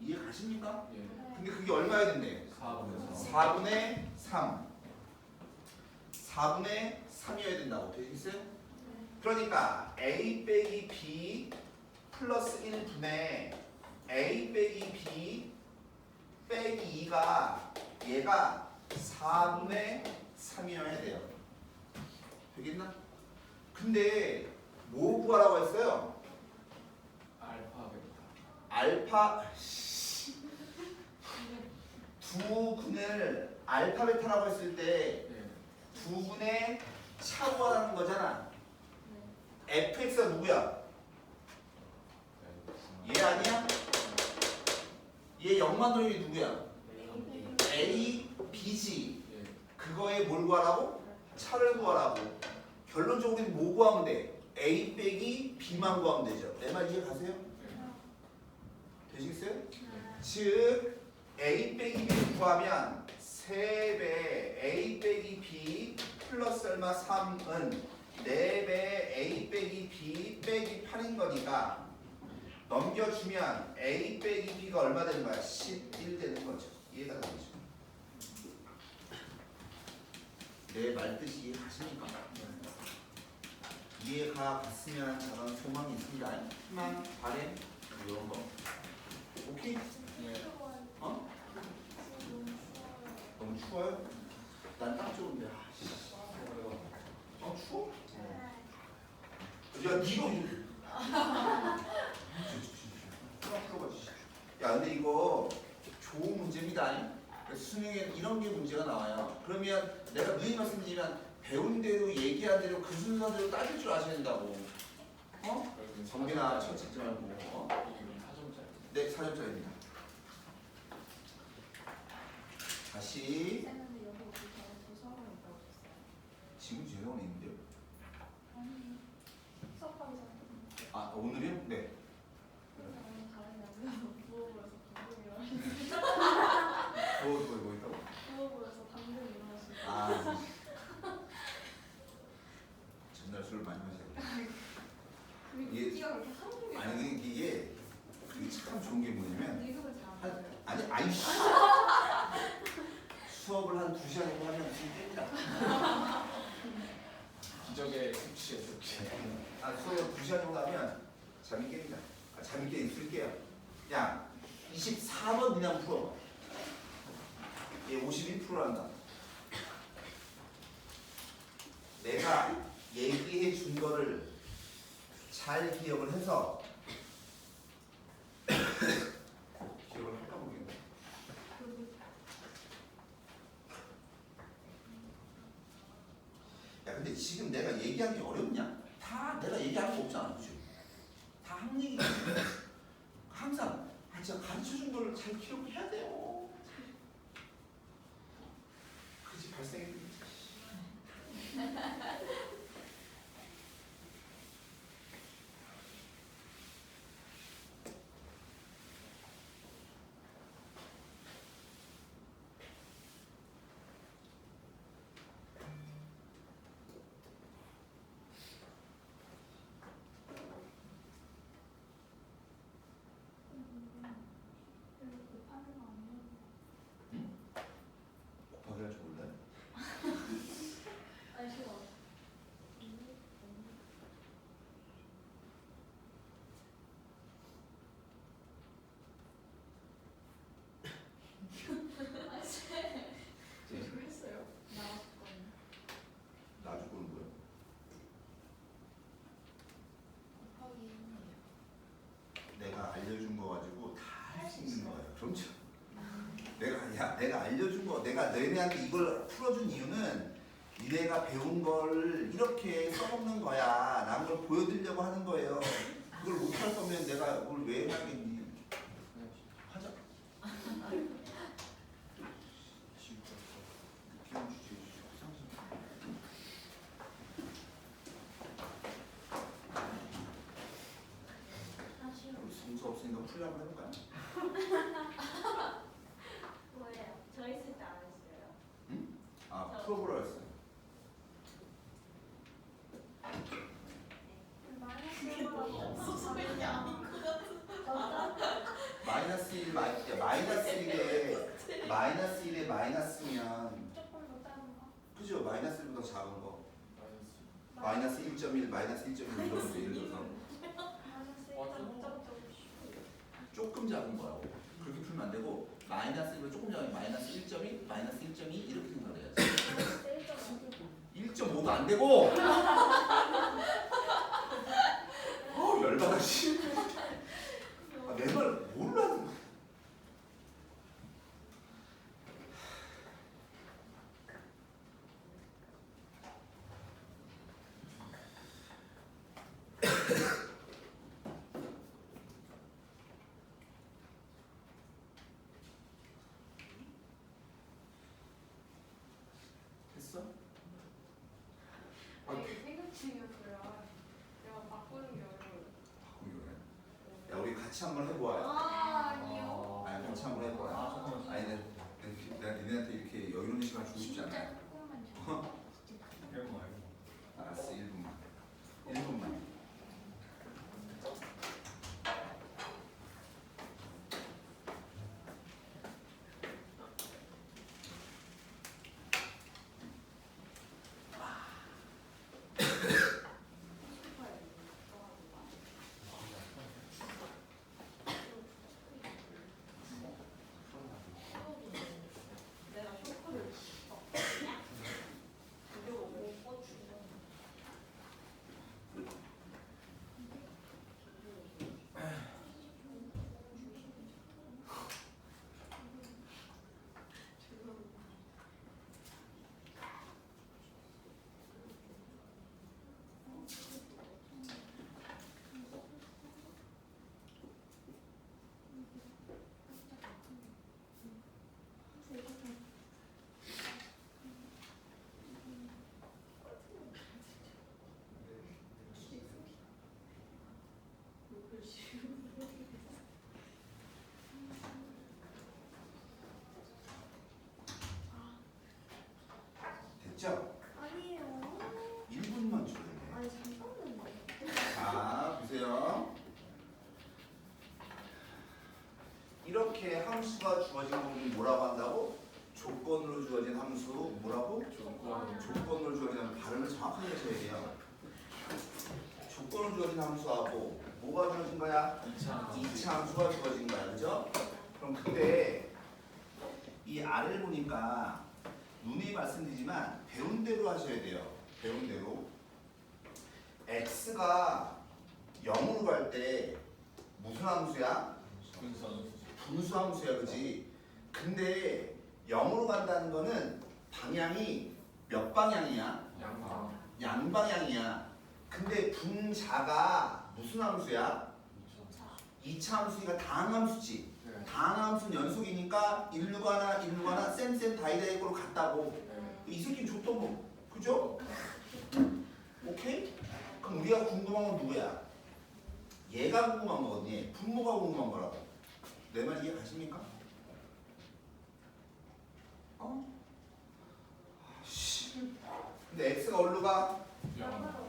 이해 가십니까? 근데 그게 얼마야 된대? 4분의 3. 4분의 3이어야 된다고. 되겠어요? 그러니까 A 빼기 B 플러스 1분의 A 빼기 B 빼기 2가 얘가 4분의 3이어야 돼요. 되겠나? 근데 뭐 구하라고 했어요? 알파 두 근을 알파 베타라고 했을 때 두 분의 차 구하라는 거잖아. fx가 누구야? 얘 아니야? 얘 0만 더하기 누구야? a, b지. 그거에 뭘 구하라고? 차를 구하라고. 결론적으로 뭐 구하면 돼? a 빼기 b만 구하면 되죠. 내 말 이해 가세요? 되시겠어요? 즉 a 빼기 b를 구하면 3배 a 빼기 b 플러스 얼마 3은 4배 a 빼기 b 빼기 8인 거니까 넘겨주면 a 빼기 b가 얼마 되는 거야? 11 되는 거죠. 이해가 되죠? 내 말뜻이 이해가십니까? 이해가 갔으면 저런 소망이 있습니다. 희망, 바램 이런 거. 오케이? 어? 너무 추워요? 난 딱 좋은데. 추워? 야, 니가 야, 근데 이거 좋은 문제입니다. 수능에 이런 게 문제가 나와요. 그러면 내가 누이 말씀드리면 배운 대로 얘기한 대로 그 순서대로 따질 줄 아셔야 된다고. 어? 정빈아, 첫 찍지 말고. 네, 4점짜리입니다. 다시. 지금 재성은 있는데요? 아, 오늘이요? 네. 뭐 있다고? 아, 전날 술을 많이 마셔요. 아니 이게 참 좋은 게 뭐냐면 아니 수업을 한 2시간 정도 하면 지금 깹니다. 기적의 숙취에 숙취. 수업을 2시간 정도 하면 잠이 깹니다. 잠이 깨 있을게요. 야, 24번 그냥 풀어. 얘 51%란다. 내가 얘기해 준 거를 잘 기억을 해서 기억을 할까 모르겠네. 야 근데 지금 내가 얘기하기 어렵냐? 다 내가 얘기하는 거 없잖아, 그치? 다 한 얘기지. 항상 제가 가르쳐 준 거를 잘 기억해야 돼요. 그치 발생이. 곱하기 할 줄 몰라요? 아니 싫어. 했어요. 나왔거든요. 나중에 보는 거예요. 내가 알려준 거 가지고 다 할 수 있는 거예요. 그럼요. 내가 알려준 거, 내가 너희한테 이걸 풀어준 이유는 니네가 배운 걸 이렇게 써먹는 거야. 라는 걸 보여드리려고 하는 거예요. 그걸 못할 거면 내가 그걸 왜 하겠니? 하자. 아 싫어. 우리 성수 없으니까 풀려고 하는 거야. 뭐예요? 저 있을 때 안 했어요. 아, 풀어보라 했어. 마이너스 1보다 없어서 그냥 아닌 것 마이너스 1, 마이너스 1에 마이너스면 조금 더 작은 거? 그죠? 마이너스 1보다 작은 거. 마이너스 1.1, 마이너스 1.1 이런 거 예를 들어서 마이너스 1.5 조금 작은 거라고. 그렇게 풀면 안 되고 마이너스 1보다 조금 작은 마이너스 1.1, 마이너스 1.2 이렇게 생각해야지. 마이너스 1.5. 1.5가 안 되고. 열받아 씨. 내 말 몰라는 거야. 됐어? 같아. 생각 중이었어요. 내가 바꾸는 게 어려워요. 야 우리 같이 한번 해보아요. 아 귀여워. 아니 같이 한번 해보아요. 아, 잠깐만. 아니 내가 니네한테 이렇게 여유 있는 시간 주고 싶지 않아. 진짜 조금만 줘. 이런 거 말고. 알았어 1분만. 1분만. 내가 쇼크를 이거 못 꽂추면 됐죠? 아니에요. 1분만 줘야 돼. 아니 잠깐만요. 자, 보세요. 이렇게 함수가 주어진 건 뭐라고 한다고? 조건으로 주어진 함수 뭐라고? 조건으로 주어진 함수. 발음을 정확하게 하셔야 돼요. 조건으로 주어진 함수하고 뭐가 주어진 거야? 2차 함수가 주어진 거야. 그죠? 근데 이 아래를 보니까 누누이 말씀드리지만 배운 대로 하셔야 돼요. 배운 대로. x가 0으로 갈 때 무슨 함수야? 분수 함수야, 그지? 근데 0으로 간다는 거는 방향이 몇 방향이야? 양방. 양방향이야. 근데 분자가 무슨 함수야? 2차 함수니까 다항함수지. 네. 다항함수는 연속이니까 일루 가나 일루 가나 쌤쌤 다이다이고로 같다고. 네. 이 새끼는 줬던 거. 그죠? 오케이? 그럼 우리가 궁금한 건 누구야? 얘가 궁금한 거거든요. 분모가 궁금한 거라고. 내 말 이해 가십니까? 어? 씨. 근데 x가 어디로 가?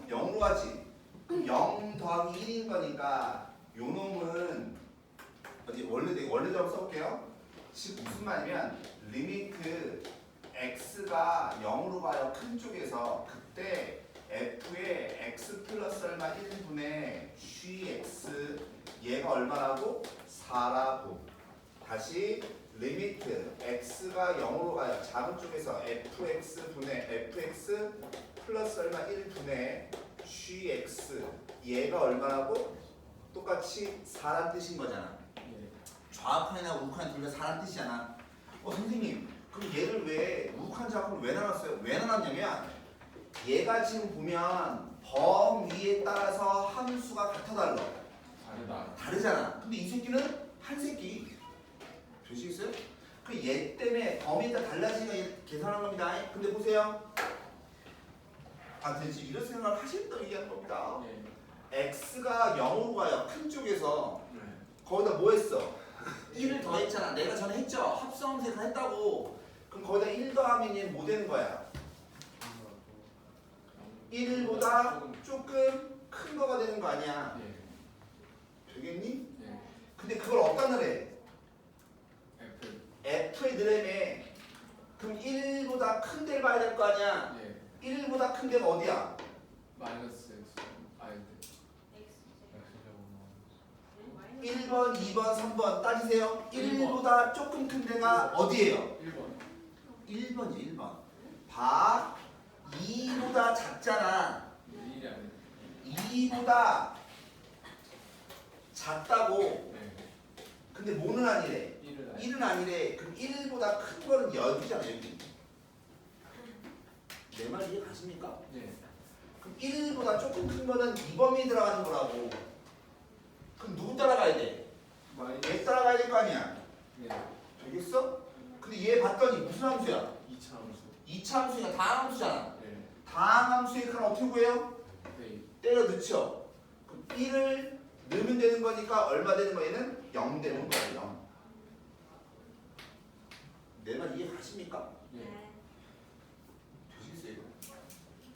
0으로 가지. 그럼 0 더하기 1인 거니까 요 놈은 어디 원래대로 써볼게요. 즉 무슨 말이면 리미트 x가 0으로 가요. 큰 쪽에서 그때 f의 x 플러스 얼마 1분의 gx 얘가 얼마라고? 4라고. 다시 리미트 x가 0으로 가요. 작은 쪽에서 fx 분의 fx 플러스 얼마 1분의 gx 얘가 얼마라고? 똑같이 4란 뜻인 거잖아. 좌악한이나 우극한 둘 다 4란 뜻이잖아. 선생님 그럼 얘를 왜 우극한 좌악을 왜 나눴어요? 왜 나눴냐면 얘가 지금 보면 범위에 따라서 함수가 같아 달라. 다르잖아. 근데 이 새끼는 한 새끼. 되시겠어요? 그 얘 때문에 범위에 따라 달라지니까 계산한 겁니다. 근데 보세요. 대체 이런 생각을 하신다고 얘기하는 겁니다. x가 0으로 가요. 큰 쪽에서 거기다 뭐 했어? 1을 더했잖아. 내가 전에 했죠. 합성함수가 했다고. 그럼 거기다 1 더하면 얘는 뭐 되는 거야? 1보다 조금 큰 거가 되는 거 아니야? 되겠니? 근데 그걸 어디다 넣으래? F에 넣으래. 그럼 1보다 큰 데를 봐야 될 거 아니야? 1보다 큰 데가 어디야? 마이너스 x. 아니. 1번, 2번, 3번 따지세요. 1번. 1보다 조금 큰 데가 어디예요? 1번. 1번이지 1번. 봐. 2보다 작잖아. 1이 아니고. 2보다 작다고. 네. 근데 뭐는 아니래? 1은 아니고. 1은 아니래. 그럼 1보다 큰 거는 여기잖아 여기. 내 말 이해 가십니까? 네. 그럼 1보다 조금 큰 거는 2범위에 들어가는 거라고. 그럼 누구 따라가야 돼? 얘 따라가야 될 거 아니야. 네. 되겠어? 근데 얘 봤더니 무슨 함수야? 2차 함수. 2차 함수니까 다항함수잖아. 네. 다항함수의 칸 어떻게 구해요? 네. 때려 넣죠. 그럼 1을 넣으면 되는 거니까 얼마 되는 거 얘는? 0 되는 거예요. 0. 내 말 이해 가십니까? 네. 되시겠어요? 이거?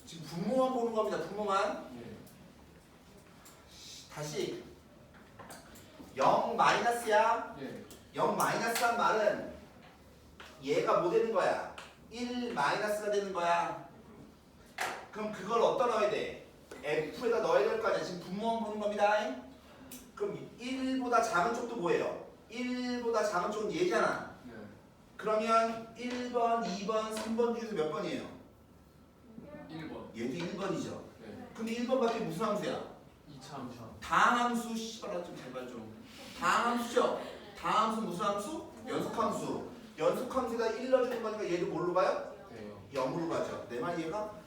지금 분모만 보는 겁니다. 분모만. 네. 다시 0 마이너스야. 네. 0 마이너스란 말은 얘가 뭐 되는 거야? 1 마이너스가 되는 거야. 그럼 그걸 어디다 넣어야 돼? F에다 넣어야 될 거 아니야. 지금 분모만 보는 겁니다. 그럼 1보다 작은 쪽도 뭐예요? 1보다 작은 쪽은 얘잖아. 네. 그러면 1번, 2번, 3번 중에서 몇 번이에요? 1번. 얘도 1번이죠. 네. 근데 1번밖에 무슨 함수야? 2차 함수. 다항함수. 씨발아 좀 제발 좀. 다항함수죠? 다항함수 무슨 함수? 연속함수. 연속함수에다 1 넣어주는 거니까 얘도 뭘로 가요? 네. 0으로 가죠. 내 말 이해가?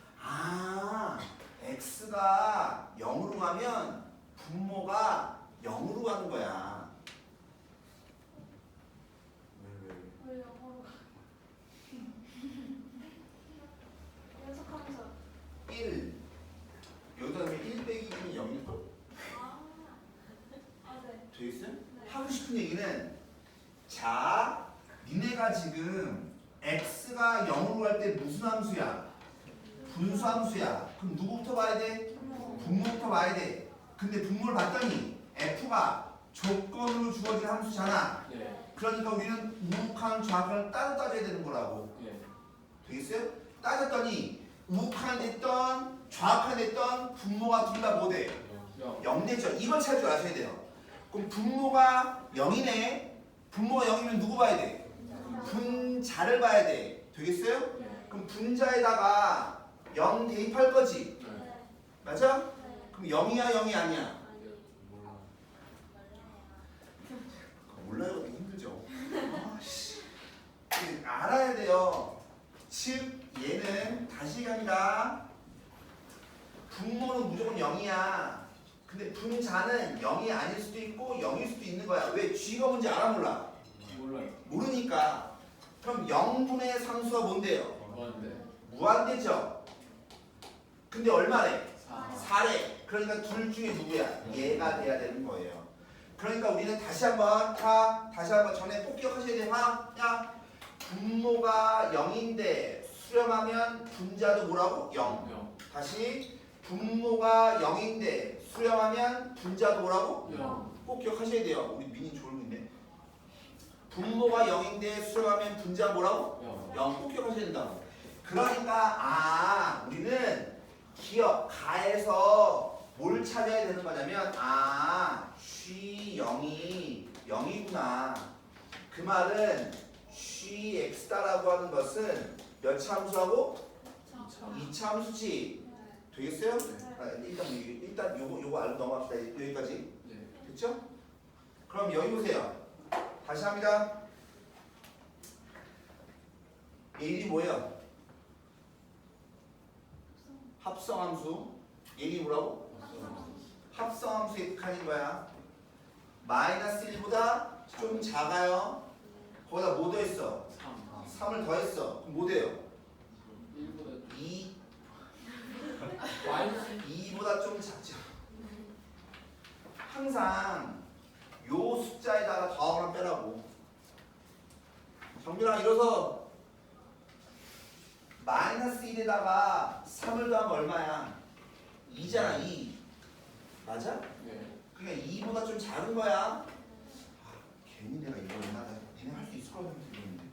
x가 0으로 가면 분모가 0으로 가는 거야. 왜 영어로 가? 연속하면서 1 여기다 넣으면 1 빼기 2는 0일걸? 네. 되겠어요? 네. 하고 싶은 얘기는 자 니네가 지금 x가 0으로 갈 때 무슨 함수야? 분수함수야. 그럼 누구부터 봐야 돼? 분모부터 봐야 돼. 근데 분모를 봤더니 f가 조건으로 주어진 함수잖아. 네. 그러니까 우리는 우극한 좌극을 따로 따져야 되는 거라고. 네. 되겠어요? 따졌더니 우극한 됐던 좌극한 됐던 분모가 둘 다 뭐 돼? 0 되죠. 이걸 찾을 줄 아셔야 돼요. 그럼 분모가 0이네. 분모가 0이면 누구 봐야 돼? 분자를 봐야 돼. 되겠어요? 그럼 분자에다가 0 대입할 거지. 맞아? 그럼 0이야 0이 아니야? 몰라요. 힘들죠. 아씨. 알아야 돼요. 즉 얘는 다시 얘기합니다. 분모는 무조건 0이야. 근데 분자는 0이 아닐 수도 있고 0일 수도 있는 거야. 왜? G가 뭔지 알아 몰라? 몰라요. 모르니까. 그럼 0분의 상수가 뭔데요? 뭐한데? 무한대죠. 근데 얼마래? 4. 4래. 그러니까 둘 중에 누구야? 얘가 돼야 되는 거예요. 그러니까 우리는 다시 한번 전에 꼭 기억하셔야 돼. 야, 분모가 0인데 수렴하면 분자도 뭐라고? 0. 다시 분모가 0인데 수렴하면 분자도 뭐라고? 0. 꼭 기억하셔야 돼요. 우리 민이 졸고 있네. 분모가 0인데 수렴하면 분자 뭐라고? 0. 꼭 기억하셔야 된다고. 그러니까 우리는 가에서 뭘 찾아야 되는 거냐면 G0이 0이구나. 그 말은 Gx다라고 하는 것은 몇 참수하고? 2참수지. 되겠어요? 일단 요거 알고 넘어갑시다. 여기까지. 네. 됐죠? 그럼 여기 보세요. 다시 합니다. 얘이 뭐예요? 합성함수. 얘이 뭐라고? 합성함수의 극한인 거야. 마이너스 1보다 좀 작아요. 거기다 뭐 더했어? 3을 더했어. 그럼 뭐 돼요? 1보다 2. 마이너스 2보다 좀 작죠. 항상 요 숫자에다가 더하거나 빼라고. 정빈아 일어서. 마이너스 1에다가 3을 더하면 얼마야? 2잖아. 2. 맞아? 네. 그러니까 2보다 좀 작은 거야. 괜히 내가 이거 얼마나 걔네 할 수 있을 거라고 생각했는데.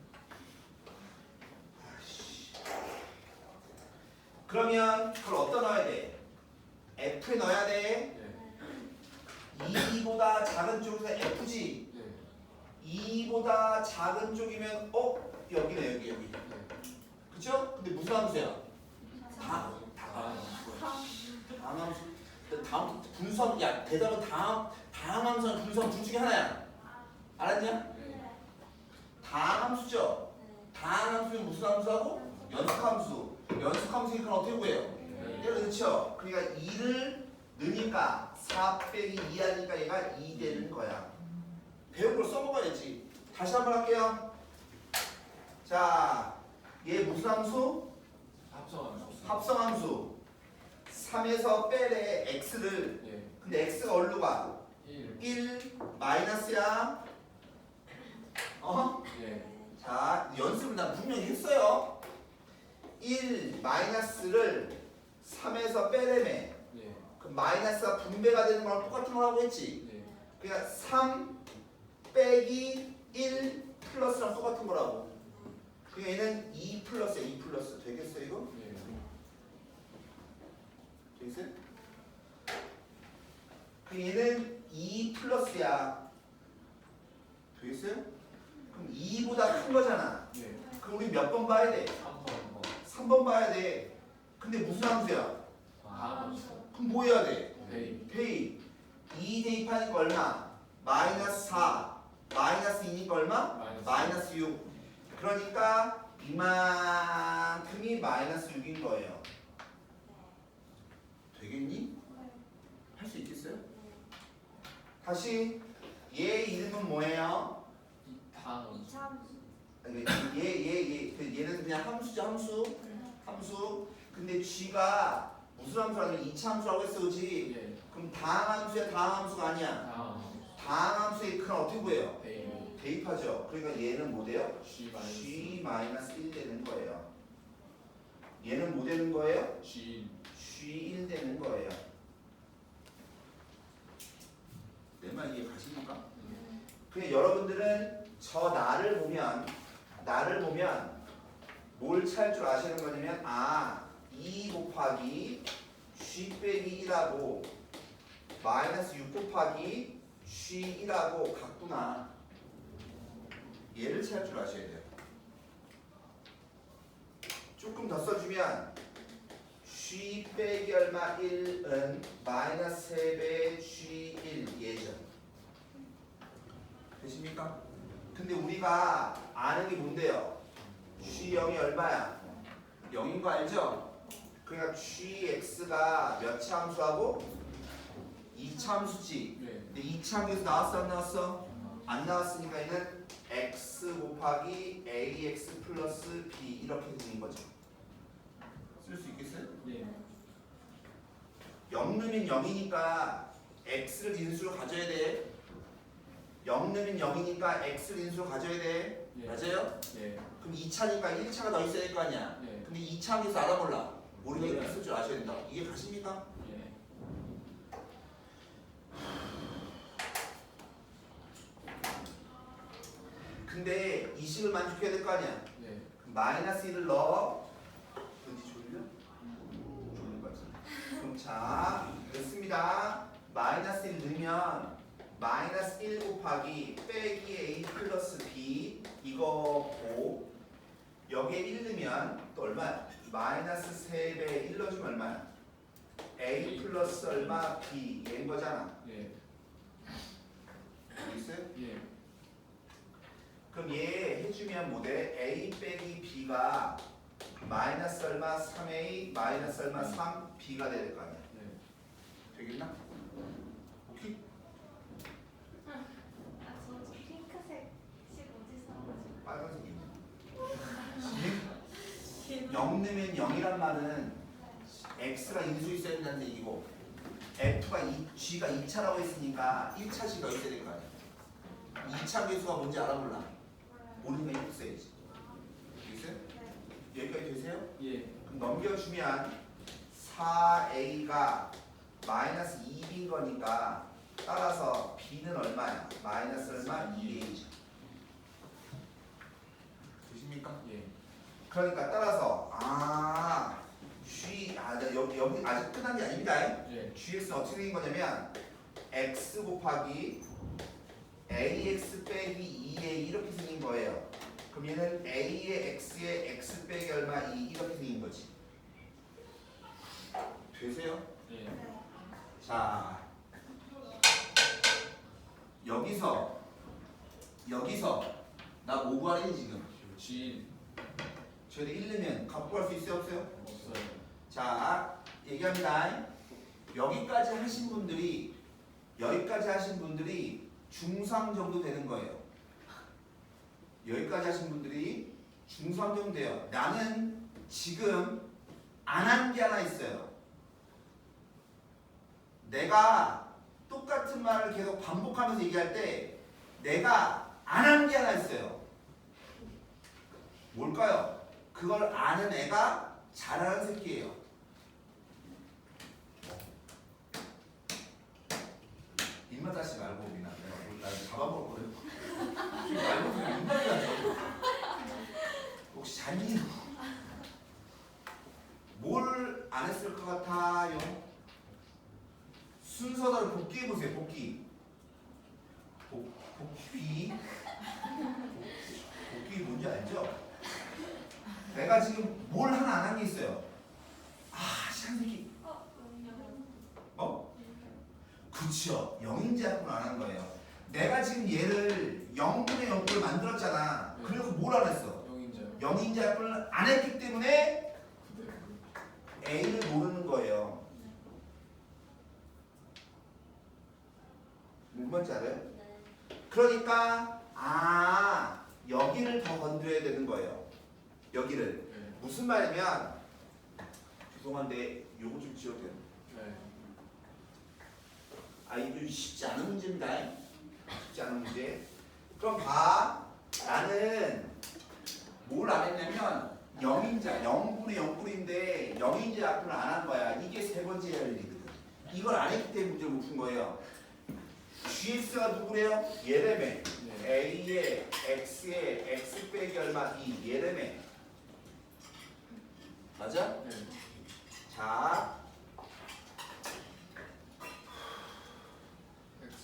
그러면 그걸 어디다 넣어야 돼? F에 넣어야 돼. 네. 2보다 작은 쪽에서 F지. 네. 2보다 작은 쪽이면 여기네 여기. 네. 그쵸? 근데 무슨 함수야? 아. 다함수. 다음 분수함. 야 대답은 다함함수랑 분수함 둘 중에 하나야. 알았냐? 네. 다함수죠. 다함수는 무슨 함수하고? 연속함수. 연속함수니까 그럼 어떻게 구해요? 네. 그렇죠. 그러니까 2를 넣으니까 4 빼기 2 하니까 얘가 2 되는 거야. 배운 걸 써먹어야지. 다시 한번 할게요. 자, 얘 무슨 함수? 합성함수. 합성함수. 3에서 빼래 x를. 네. 근데 x가 어디로 가? 1. 1 마이너스야. 네. 자, 연습을 난 분명히 했어요. 1 마이너스를 3에서 빼래매. 네. 그 마이너스가 분배가 되는 거랑 똑같은 거라고 했지. 네. 그러니까 3 빼기 1 플러스랑 똑같은 거라고. 그러니까 얘는 2 플러스야. 2 플러스. 되겠어 이거? 네. 되겠어요? 그 얘는 2 플러스야. 되겠어요? 그럼 2보다 큰 거잖아. 네. 그럼 우리 몇 번 봐야 돼? 3번. 3번 봐야 돼. 근데 무슨 함수야? 다함수. 그럼 뭐 해야 돼? 대입. 대입. 2 대입하니까 얼마? 마이너스 4. 마이너스 2니까 얼마? 마이너스 6. 그러니까 이만큼이 마이너스 6인 거예요. 되겠니? 할 수 있겠어요? 다시 얘 이름은 뭐예요? 다함수. 얘는 그냥 함수죠. 함수. 근데 G가 무슨 함수라면 이차함수라고 했어, 그렇지? 네. 그럼 다항함수야, 다항함수가 아니야. 다함수. 다항함수의 큰 어떻게 구해요? 대입. 대입하죠. 그러니까 얘는 뭐 돼요? G G-1 되는 거예요. 얘는 뭐 되는 거예요? G. G1 되는 거예요. 내 말 이해 가십니까? 그냥 여러분들은 저 나를 보면 뭘 찾을 줄 아시는 거냐면 2 곱하기 G 빼기 1하고 마이너스 6 곱하기 G1하고 같구나. 찾을 줄 아셔야 돼요. 조금 더 써주면 G 빼기 얼마 1은 마이너스 3배 G1 예전. 되십니까? 근데 우리가 아는 게 뭔데요? G0이 얼마야? 0인 거 알죠? 그러니까 GX가 몇 차 함수하고? 2차 함수지. 네. 근데 2차 함수에서 나왔어 안 나왔어? 안 나왔으니까 얘는 x 곱하기 ax 플러스 b 이렇게 되는 거죠. 쓸 수 있겠어요? 예. 0 넣으면 0이니까 x를 인수로 가져야 돼. 0 넣으면 0이니까 x를 인수로 가져야 돼. 예. 맞아요? 예. 그럼 2차니까 1차가 더 있어야 될 거 아니야. 예. 근데 2차 함수에서 알아 몰라. 모르면 몰라요. 이렇게 쓸 줄 아셔야 된다. 이게 가십니까? 예. 근데 이 식을 만족해야 될 거 아니야. 예. 그럼 마이너스 1을 넣어. 왠지 졸려? 졸린 거 같은데. 그럼 자, 됐습니다. 마이너스 1 넣으면 마이너스 1 곱하기 빼기 a 플러스 b 이거고 여기에 1 넣으면 또 얼마야? 마이너스 3배 1 넣어주면 얼마야? a 플러스 얼마 b 얘인 거잖아. 예. 여기 있어요? 예. 그럼 얘 해주면 뭐돼? a 빼기 b가 마이너스 얼마 3a 마이너스 얼마 3b가 돼야 될 거 아니야. 예. 되겠나? 오케이? 저 핑크색 식 어디서 나오지? 빨간색이네. 0 넣으면 0이란 말은 x가 인수 있어야 된다는 얘기고 f가 g가 2차라고 했으니까 1차 식이 있어야 될 거 아니야. 2차 계수가 뭔지 알아볼라. 모르니까 이렇게 써야지. 됐어요? 여기까지 되세요? 예. 그럼 넘겨주면 4a가 마이너스 2b인 거니까 따라서 b는 얼마야? 마이너스 얼마? 2a죠. 되십니까? 예. 그러니까 따라서 여기 아직 끝난 게 아닙니다. 예. gx는 어떻게 된 거냐면 x 곱하기 ax 빼기 2a 이렇게 생긴 거예요. 그럼 얘는 a의 x의 x 빼기 얼마 2 이렇게 생긴 거지. 되세요? 예. 자 여기서 나 뭐 구하니 지금? G 저희들 1 넣으면 값 구할 수 있어요 없어요? 없어요. 자 얘기합니다. 여기까지 하신 분들이 중상 정도 되는 거예요. 여기까지 하신 분들이 중상 정도 돼요. 나는 지금 안 한 게 하나 있어요. 내가 똑같은 말을 계속 반복하면서 얘기할 때 내가 안 한 게 하나 있어요. 뭘까요? 그걸 아는 애가 잘하는 새끼예요. 입맛 다시 말고 우리나 나 잡아먹을 거예요. 말고 그냥 입맛이 나죠. 혹시 잔이 뭘 안 했을 것 같아요? 순서대로 복귀해 보세요. 복귀 뭔지 알죠? 내가 지금 뭘 하나 안 한 게 있어요. 시간 새끼. 그쵸. 0인제약분 안 한 거예요. 내가 지금 얘를 0분의 0분을 만들었잖아. 그래서 뭘 안 했어? 0인자요. 0인제약분을 안 했기 때문에 A를 모르는 거예요. 뭔지 알아요? 그러니까 여기를 더 건드려야 되는 거예요. 여기를. 네. 무슨 말이면 죄송한데 요거 좀 지워도 돼요. 네. 이거 쉽지 않은 문제입니다. 쉽지 않은 문제. 그럼 봐. 나는 뭘 안 했냐면 0인자 0분의 0분인데 0인자 약분을 안 한 거야. 이게 세 번째 할 일이거든. 이걸 안 했기 때문에 문제를 못 푼 거예요. GX가 누구래요? 얘래매. 네. A의 X의 X 빼기 얼마 2 얘래매. 맞아? 네. 자,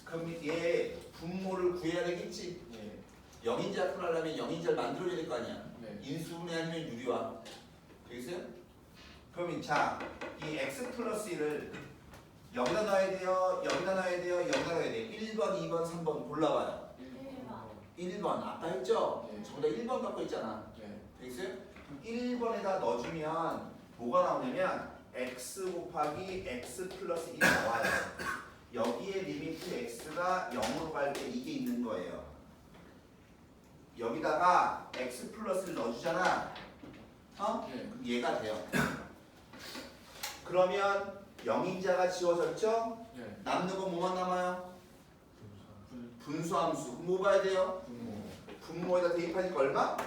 그럼 얘 분모를 구해야 되겠지? 예. 영인자 풀하려면 영인자를 만들어야 될 거 아니야. 네. 인수분해 아니면 유리화. 되겠어요? 그러면 자, 이 x 플러스 1을 여기다 넣어야 돼요. 여기다 넣어야 돼요. 여기다 넣어야 돼요. 1번, 2번, 3번 골라봐요. 1번 아까 했죠? 네. 저보다 1번 갖고 있잖아. 네. 되겠어요? 1번에다 넣어주면 뭐가 나오냐면 x 곱하기 x 플러스 1이 나와요. 여기에 리미트 x가 0으로 갈 때 이게 있는 거예요. 여기다가 x 플러스를 넣어주잖아. 어? 네. 그럼 얘가 돼요. 그러면 영인자가 지워졌죠? 네. 남는 건 뭐만 남아요? 분수함수. 그럼 뭐 봐야 돼요? 분모. 분모에다 대입하니까 얼마?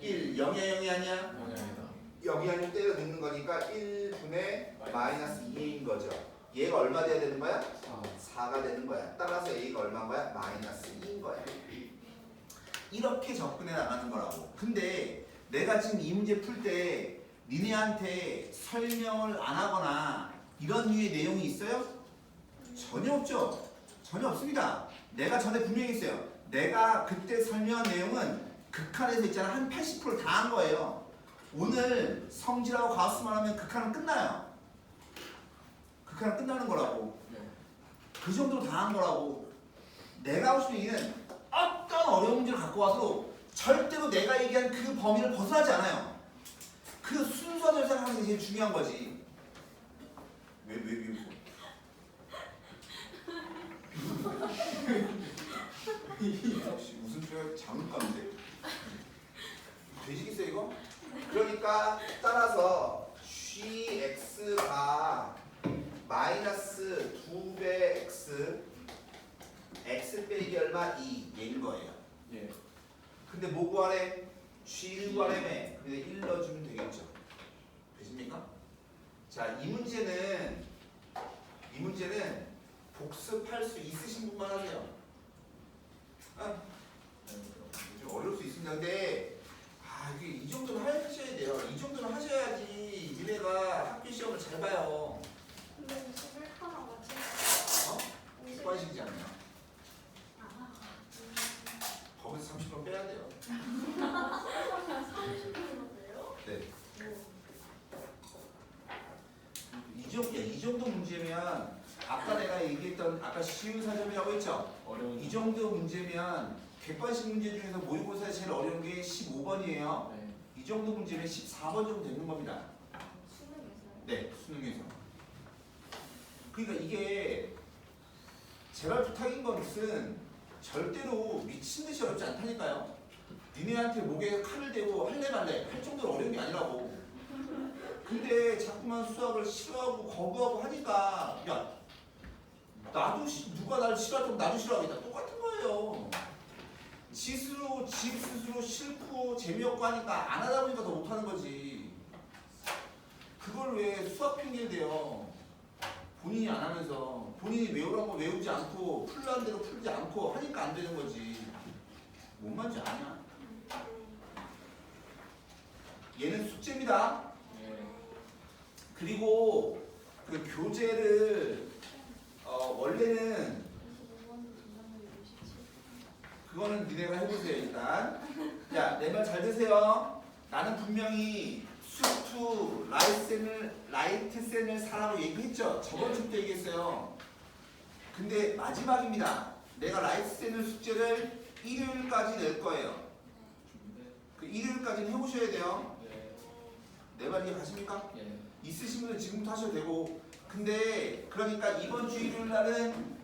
1. 0이야 0이 아니야? 영향이다. 여기 아니면 때려 넣는 거니까 1분의 마이너스 2a인 거죠. 얘가 얼마 돼야 되는 거야? 4가 되는 거야. 따라서 a가 얼마인 거야? 마이너스 2인 거야. 이렇게 접근해 나가는 거라고. 근데 내가 지금 이 문제 풀 때 니네한테 설명을 안 하거나 이런 류의 내용이 있어요? 전혀 없죠. 전혀 없습니다. 내가 전에 분명히 했어요. 내가 그때 설명한 내용은 극한에서 있잖아. 한 80% 다 한 거예요. 오늘 성질하고 가우스만 하면 극한은 끝나요. 극한은 끝나는 거라고. 네. 그 정도로 다 한 거라고. 내가 하고 싶은 얘기는 어떤 어려운 문제를 갖고 와도 절대로 내가 얘기한 그 범위를 벗어나지 않아요. 그 순서대로 생각하는 게 제일 중요한 거지. 왜 웃어? 역시 웃음소리가 장난감인데? 되시겠어요 이거? 그러니까 따라서 gx가 마이너스 2배 x x 빼기 얼마? 2 얘인 거예요. 예. 근데 뭐 구하래? g를 구하래매. 근데 1 넣어주면 되겠죠. 되십니까? 자, 이 문제는 복습할 수 있으신 분만 하세요. 아, 좀 어려울 수 있습니다. 근데 이게 이 정도는 하셔야 돼요. 이 정도는 하셔야지 니네가 학교 시험을 잘 봐요. 근데 51%나 맞지? 어? 습관식이지 않나요? 거기서 30분 빼야 돼요. 네. 이 정도 문제면 아까 내가 얘기했던 아까 쉬운 사점이라고 했죠? 어려운. 이 정도 문제면 객관식 문제 중에서 모의고사에 제일 어려운 게 15번이에요. 네. 이 정도 문제면 14번 정도 되는 겁니다. 수능에서요? 네, 수능에서. 그러니까 이게 제발 부탁인 것은 절대로 미친 듯이 어렵지 않다니까요. 니네한테 목에 칼을 대고 할래 말래 할 정도로 어려운 게 아니라고. 근데 자꾸만 수학을 싫어하고 거부하고 하니까 야 나도 누가 나를 싫어하면 나도 싫어하겠다. 똑같은 거예요. 지 스스로 싫고 재미없고 하니까 안 하다 보니까 더 못하는 거지. 그걸 왜 수학 핑계를 대요. 본인이 안 하면서 본인이 외우라는 거 외우지 않고 풀라는 대로 풀지 않고 하니까 안 되는 거지. 뭔 말인지 아냐? 얘는 숙제입니다. 예. 그리고 그 교재를 원래는 25번도 분담률이 67%. 그거는 니네가 해보세요 일단. 야, 내 말 잘 드세요. 나는 분명히 수투 라이트센을 사라고 얘기했죠. 저번 주 때 얘기했어요. 근데 마지막입니다. 내가 라이트센을 숙제를 일요일까지 낼 거예요. 준비돼. 그 일요일까지는 해보셔야 돼요. 예. 내 말 이해가십니까? 예. 있으신 분은 지금부터 하셔도 되고. 근데 그러니까 이번 주 일요일 날은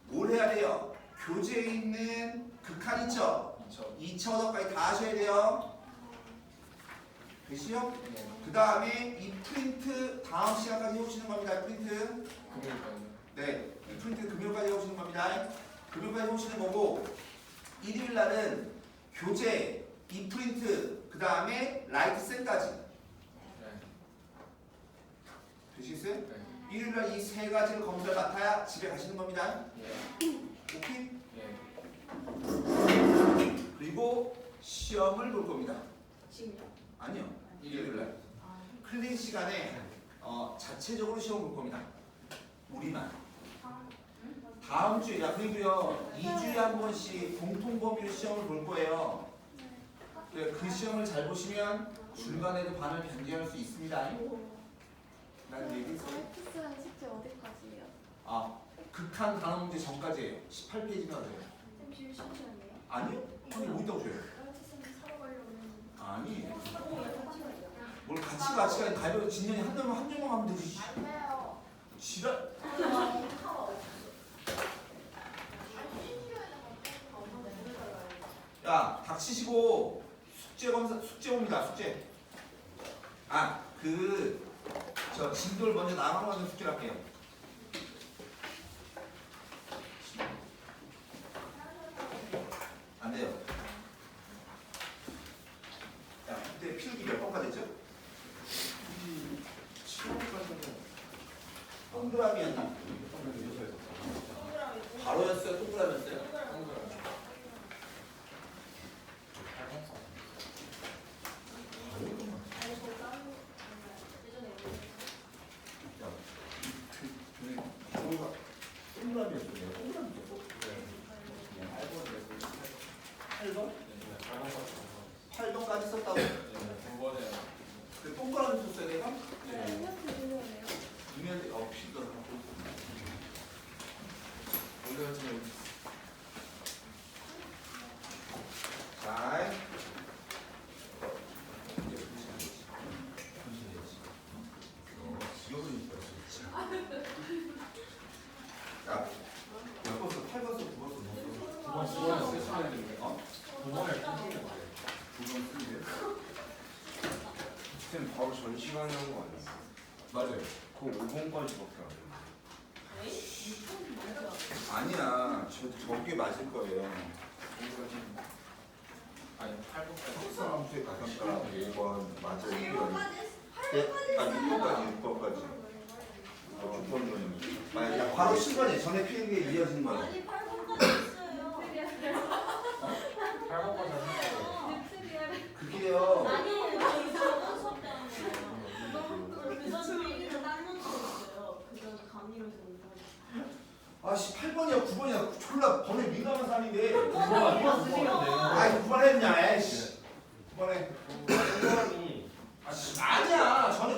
뭘 해야 돼요? 교재에 있는 극한 있죠? 2차 언어까지 다 하셔야 돼요. 되시죠? 예. 그 다음에 이 프린트 다음 시간까지 해오시는 겁니다. 프린트. 금요일까지. 네. 이 프린트 금요일까지 해오시는 겁니다. 금요일까지 해오시는 거고 일요일 날은 교재, 이 프린트, 그 다음에 라이트 셋까지. 네. 되시겠어요? 네. 일요일 날 이 세 가지를 검사를 맡아야 집에 가시는 겁니다. 예. 오케이? 예. 그리고 시험을 볼 겁니다. 지금요? 아니요. 일요일 날. 클린 시간에 자체적으로 시험 볼 겁니다. 우리만. 다음 주에 야 그리고요 2주에 한 번씩 공통 범위로 시험을 볼 거예요. 그래, 그 시험을 잘 보시면 중간에도 반을 변경할 수 있습니다. 난 얘기했어요. X는 숙제 어디까지예요? 아 극한 단어 문제 전까지예요. 18페이지나 돼요. 쌤 지금 시험이에요? 아니요? 아니 뭐 있다고 줘요? 쌤 사러 가려면 아니 뭘 같이 가 가면 진영이 한 명만 하면 되지. 안 돼요. 지랄. 야 닥치시고 숙제 검사 숙제 옵니다. 숙제. 아 저 진도를 먼저 나가고 하는 숙제를 할게요. 안 돼요. 야 그때 필기 몇 번까지 했죠? 7번까지. 동그라미였나? 바로였어요? 동그라미였어요? 동그라미였어요. 동그라미였어. 8번? 8번까지 썼다고? 그 동그라미 썼어야 돼가? 쌤 드리려네요. 이면 필더 갖고 올려주면 자 자, 몇 번 써? 8번 써? 9번 써? 9번 쓰시면 되는데. 어? 9번을 쓰시면 9번 쓰는데? 쌤 바로 전 시간에 한 거 아니야? 맞아요. 그거 5번까지밖에 안 돼. 아니야. 저게 맞을 거예요. 아니 8번까지. 속성함수의 가상값 1번 맞아요. 6번까지 6번까지. 6번 전이면. 만약 바로 7번에 전에 필기에 이어진 거예요. 아니 8번까지 했어요. 8번까지 하셨어요. 그게요. 아니에요. 이거 수업 때 하는 거예요. 그전 필기는 딴 수업이었어요. 그전 감리면서 온 거. 아씨 8번이야 9번이야 졸라 범위 민감한 사람인데. 9번 쓰시면 돼요. 아이 9번 했냐 에이씨. 9번에. 동그라미. 아니야. 전에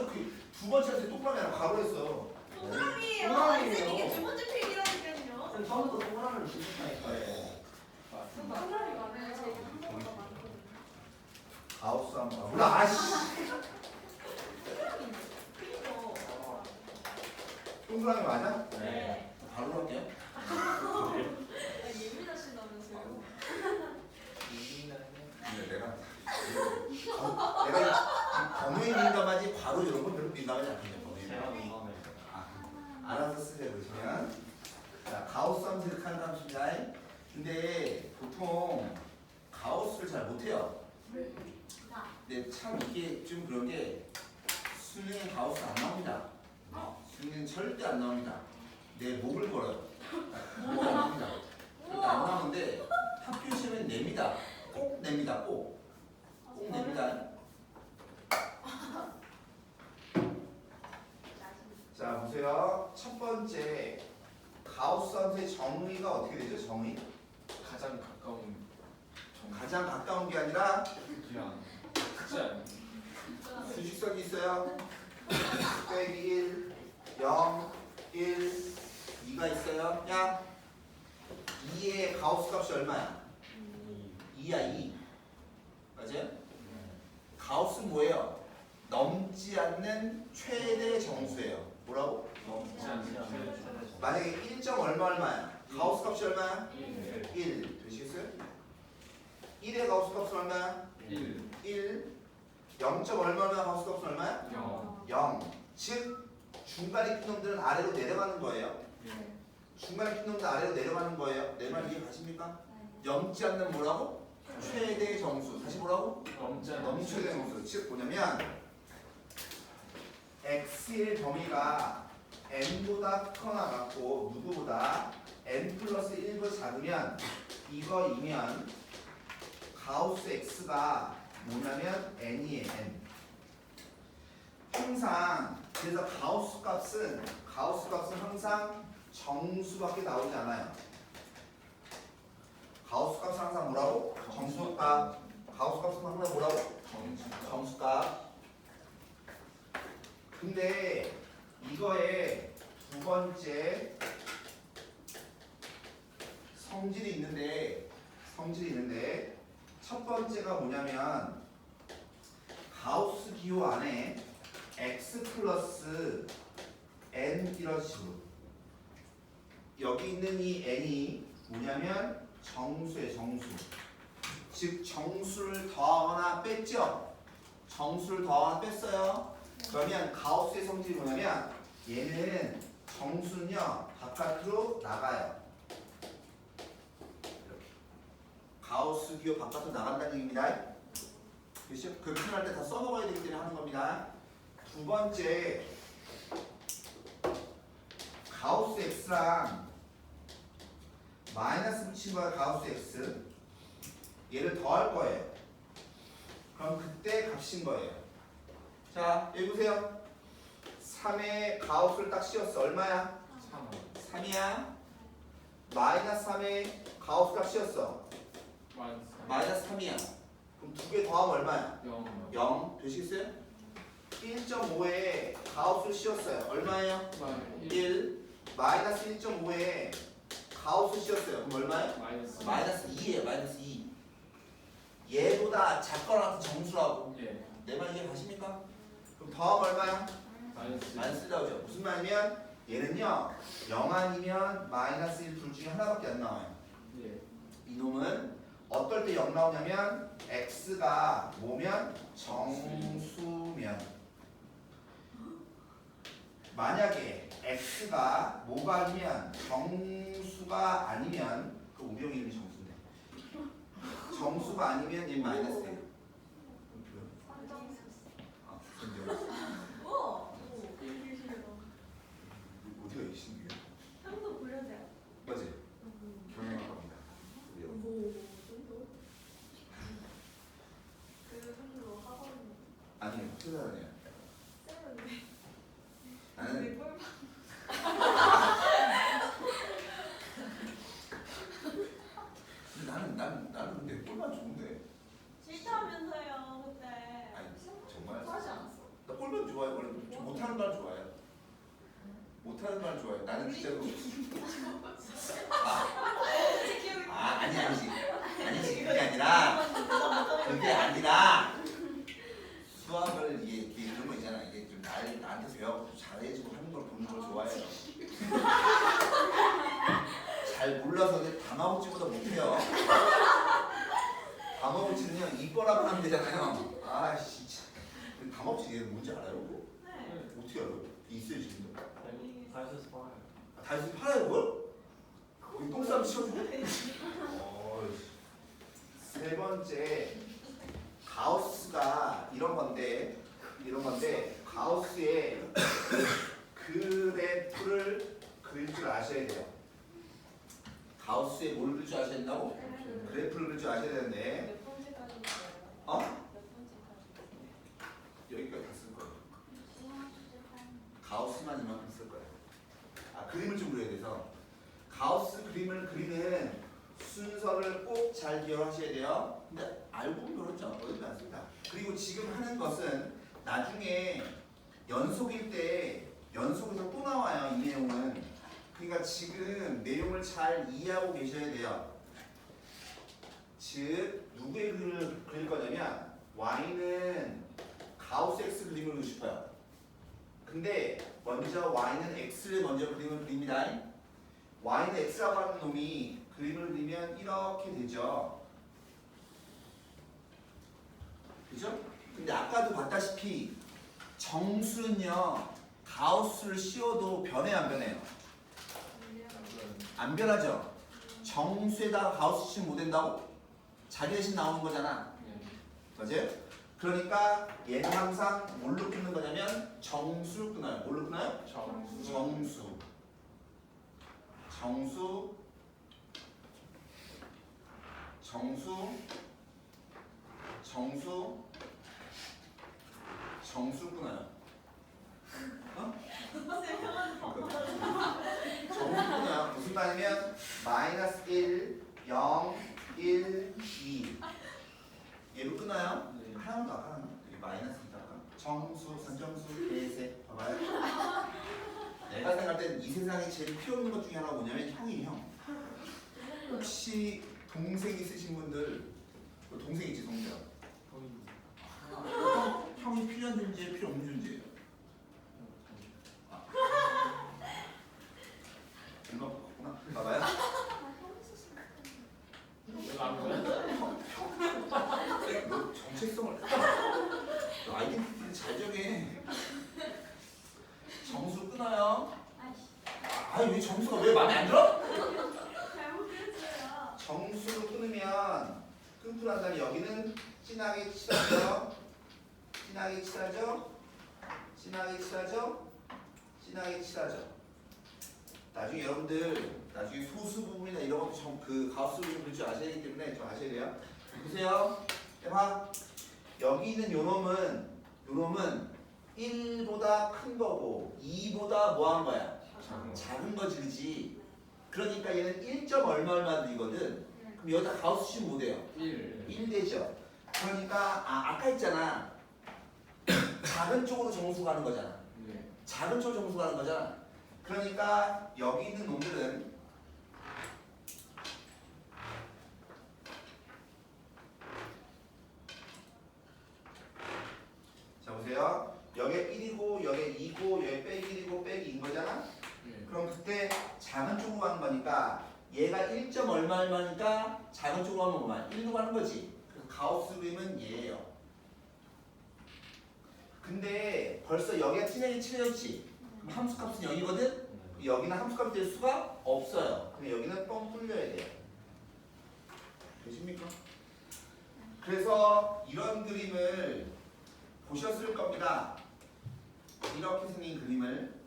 두 번째 할때 똑바로 아니라 바로 했어. 동그라미예요. 동그라미예요. 쌤 이게 두 번째 필기라니까요. 쌤 처음부터 동그라미를 쓰셨다니까요. 네. 동그라미 많아요. 제가 한 번도 많거든요. 가우스 한 번. 몰라 아씨. 동그라미 맞아? 네. 바로 할게요. 예민하시다면서요. 근데 내가 범위 민감하지 바로 이런 건 별로 민감하지 않거든요. 범위 제가 민감해. 민감해요. 알아서 쓰세요. 보시면 자 가우스 함수 극한 함수입니다. 근데 보통 가우스를 잘 못해요. 근데 참 이게 좀 그런 게 수능에 가우스 안 나옵니다. 수능은 절대 안 나옵니다. 내 목을 걸어요. 절대 안 나옵니다. 절대 안 나오는데 학교 시험에 냅니다. 꼭 냅니다. 꼭 냅니다. 자 보세요. 첫 번째 가우스 함수의 정의가 어떻게 되죠? 정의? 가장 가까운 가장 가까운 게 아니라 그냥 크지 않은. 수식성이 있어요. 빼기 1, 0, 1, 2가 있어요. 야 2의 가우스 값이 얼마야? 2야 2. 맞아요? 가우스는 뭐예요? 넘지 않는 최대 정수예요. 뭐라고? 넘지 않는. 만약에 1점 얼마야? 가우스 값이 얼마야? 1. 되시겠어요? 1의 가우스 값은 얼마야? 1. 1. 0점 얼마면 가우스 값은 얼마야? 0. 0. 즉 중간에 낀 놈들은 아래로 내려가는 거예요. 중간에 낀 놈들 아래로 내려가는 거예요. 내 말 이해 가십니까? 넘지 않는 뭐라고? 최대 정수. 다시 뭐라고? 넘지 않는. 넘 최대 정수. 즉 뭐냐면 x의 범위가 n보다 크거나 같고 누구보다 n 플러스 1보다 작으면 이거이면 가우스 x가 뭐냐면 n이에요. n. 항상 그래서 가우스 값은 항상 정수밖에 나오지 않아요. 가우스 값은 항상 뭐라고? 정수값. 가우스 값은 항상 뭐라고? 정수값. 근데 이거에 두 번째 성질이 있는데 첫 번째가 뭐냐면 가우스 기호 안에 x 플러스 n 이런 식으로 여기 있는 이 n이 뭐냐면 정수의 정수. 즉 정수를 더하거나 뺐죠? 정수를 더하거나 뺐어요. 그러면 가우스의 성질이 뭐냐면 얘는 정수는요 바깥으로 나가요. 이렇게 가우스 기호 바깥으로 나간다는 얘기입니다. 그렇죠? 그 표현할 때 다 써먹어야 되기 때문에 하는 겁니다. 두 번째 가우스 x랑 마이너스 붙인 거야. 가우스 x 얘를 더할 거예요. 그럼 그때 값인 거예요. 자 여기 보세요. 3에 가우스를 딱 씌웠어. 얼마야? 3이야. 마이너스 3에 가우스 값 씌웠어. 마이너스 3이야. 그럼 두 개 더하면 얼마야? 0 되시겠어요? 1.5에 가우스를 씌웠어요. 얼마예요? 1. 마이너스 1.5에 가우스 씌웠어요. 그럼 얼마예요? 마이너스 2예요. 마이너스 2. 얘보다 작거나 같은 정수라고. 내 말 이해 가십니까? 그럼 더하면 얼마야? 마이너스 1 나오죠. 무슨 말이면 얘는요 0 아니면 마이너스 1 둘 중에 하나밖에 안 나와요. 이놈은 어떨 때 0 나오냐면 x가 뭐면 정수면, 만약에 x가 뭐가 아니면 정수가 아니면 그 우리 형이 이름이 정수인데 정수가 아니면 얘 마이너스 돼요. 우와. 어디가 이 신기해? 형도 보여줘요. 맞지? 경영학과입니다. 뭐 정도? 그 정도 학원 아니 투자하네요. 쌤은 나는 우리 꼴 나는 근데 꼴만 좋은데. 싫다면서요 그때. 아니 정말. 하지 않았어? 나 꼴만 좋아해. 원래 못하는 말 좋아해. 못하는 말 좋아해. 나는 진짜로. 아니지 그게 아니라 수학을 이게 이런 거 있잖아. 이게 좀 나한테 배워서 잘해주고 하는 걸 보는 걸 좋아해요. 잘 몰라서 이제 다마고치보다 못해요. 다마고치는요 이뻐라고 하면 되잖아요. 아 진짜. 다마고치 얘 뭔지 알아요? 네. 어떻게 알아요? 있어요 지금도. 다시 다이소스 팔아요. 팔아요 그걸? 여기 똥싸움 치워주고? 세 번째 가우스가 이런 건데 가우스의 그래프를 그릴 줄 아셔야 돼요. 가우스의 뭘 그릴 줄 아셔야 된다고? 그래프를 그릴 줄 아셔야 되는데 몇 번째까지 있어요? 어? 몇 번째까지? 여기까지 다 쓸 거예요. 가우스만 이만큼 쓸 거예요. 아 그림을 좀 그려야 돼서 가우스 그림을 그리는 순서를 꼭 잘 기억하셔야 돼요. 근데 알고 보면 어렵지 않습니다. 그리고 지금 하는 것은 나중에 연속일 때 연속에서 또 나와요. 이 내용은. 그러니까 지금 내용을 잘 이해하고 계셔야 돼요. 즉 누구의 그림을 그릴 거냐면 y는 가우스 x 그림을 그리고 싶어요. 근데 먼저 y는 x를 먼저 그림을 그립니다. y는 x라고 하는 놈이 그림을 그리면 이렇게 되죠. 그죠? 근데 아까도 봤다시피 정수는요 가우스를 씌워도 변해요 안 변해요? 안 변하죠? 정수에다가 가우스 씌우면 못 된다고? 자기 대신 나오는 거잖아. 맞아요? 그러니까 얘는 항상 뭘로 끊는 거냐면 정수를 끊어요. 뭘로 끊어요? 정수. 정수 끊어요. 어? 정수 끊어요? 네. 하나만 더 아까 여기 마이너스 있다가 정수, 산정수, 계세 봐봐요. 내가 생각할 땐 이 세상에 제일 필요 없는 것 중에 하나가 뭐냐면 형이에요, 형. 혹시 동생 있으신 분들 동생 있지, 동생. 형이 필요한 존재예요, 필요 없는 존재예요? 얼마 바꿨구나. 봐봐요. 너 정체성을 너 아이덴티티를 잘 정해. 정수 끊어요. 아니 왜 정수가 왜 마음에 안 들어? 잘못했어요. 정수로 끊으면 끊고 난 다음에 여기는 진하게 칠하죠. 진하게 칠하죠. 진하게 칠하죠. 진하게 칠하죠. 나중에 여러분들 나중에 소수 부분이나 이런 것도 그 가우스 그림 그릴 줄 아셔야 되기 때문에 좀 아셔야 돼요. 보세요. 해봐. 여기 있는 요놈은 1보다 큰 거고 2보다 뭐 한 거야? 작은 거지, 그지? 그러니까 얘는 1점 얼마 들이거든. 그럼 여기다 가우스 치면 뭐 돼요? 1 되죠. 그러니까 아까 했잖아. 작은 쪽으로 정수 가는 거잖아. 작은 쪽 정수 가는 거잖아. 그러니까 여기 있는 놈들은 자 보세요. 여기에 1이고 여기에 2고 여기 빼기 1이고 빼기 2인 거잖아. 그럼 그때 작은 쪽으로 가는 거니까 얘가 1점 얼마니까 작은 쪽으로 가면 뭐야? 1로 가는 거지. 그래서 가우스 그림은 얘예요. 근데 벌써 여기가 진하게 칠해졌지. 그럼 함수값은 0이거든? 여기는 함수값이 될 수가 없어요. 근데 여기는 뻥 뚫려야 돼요. 되십니까? 그래서 이런 그림을 보셨을 겁니다. 이렇게 생긴 그림을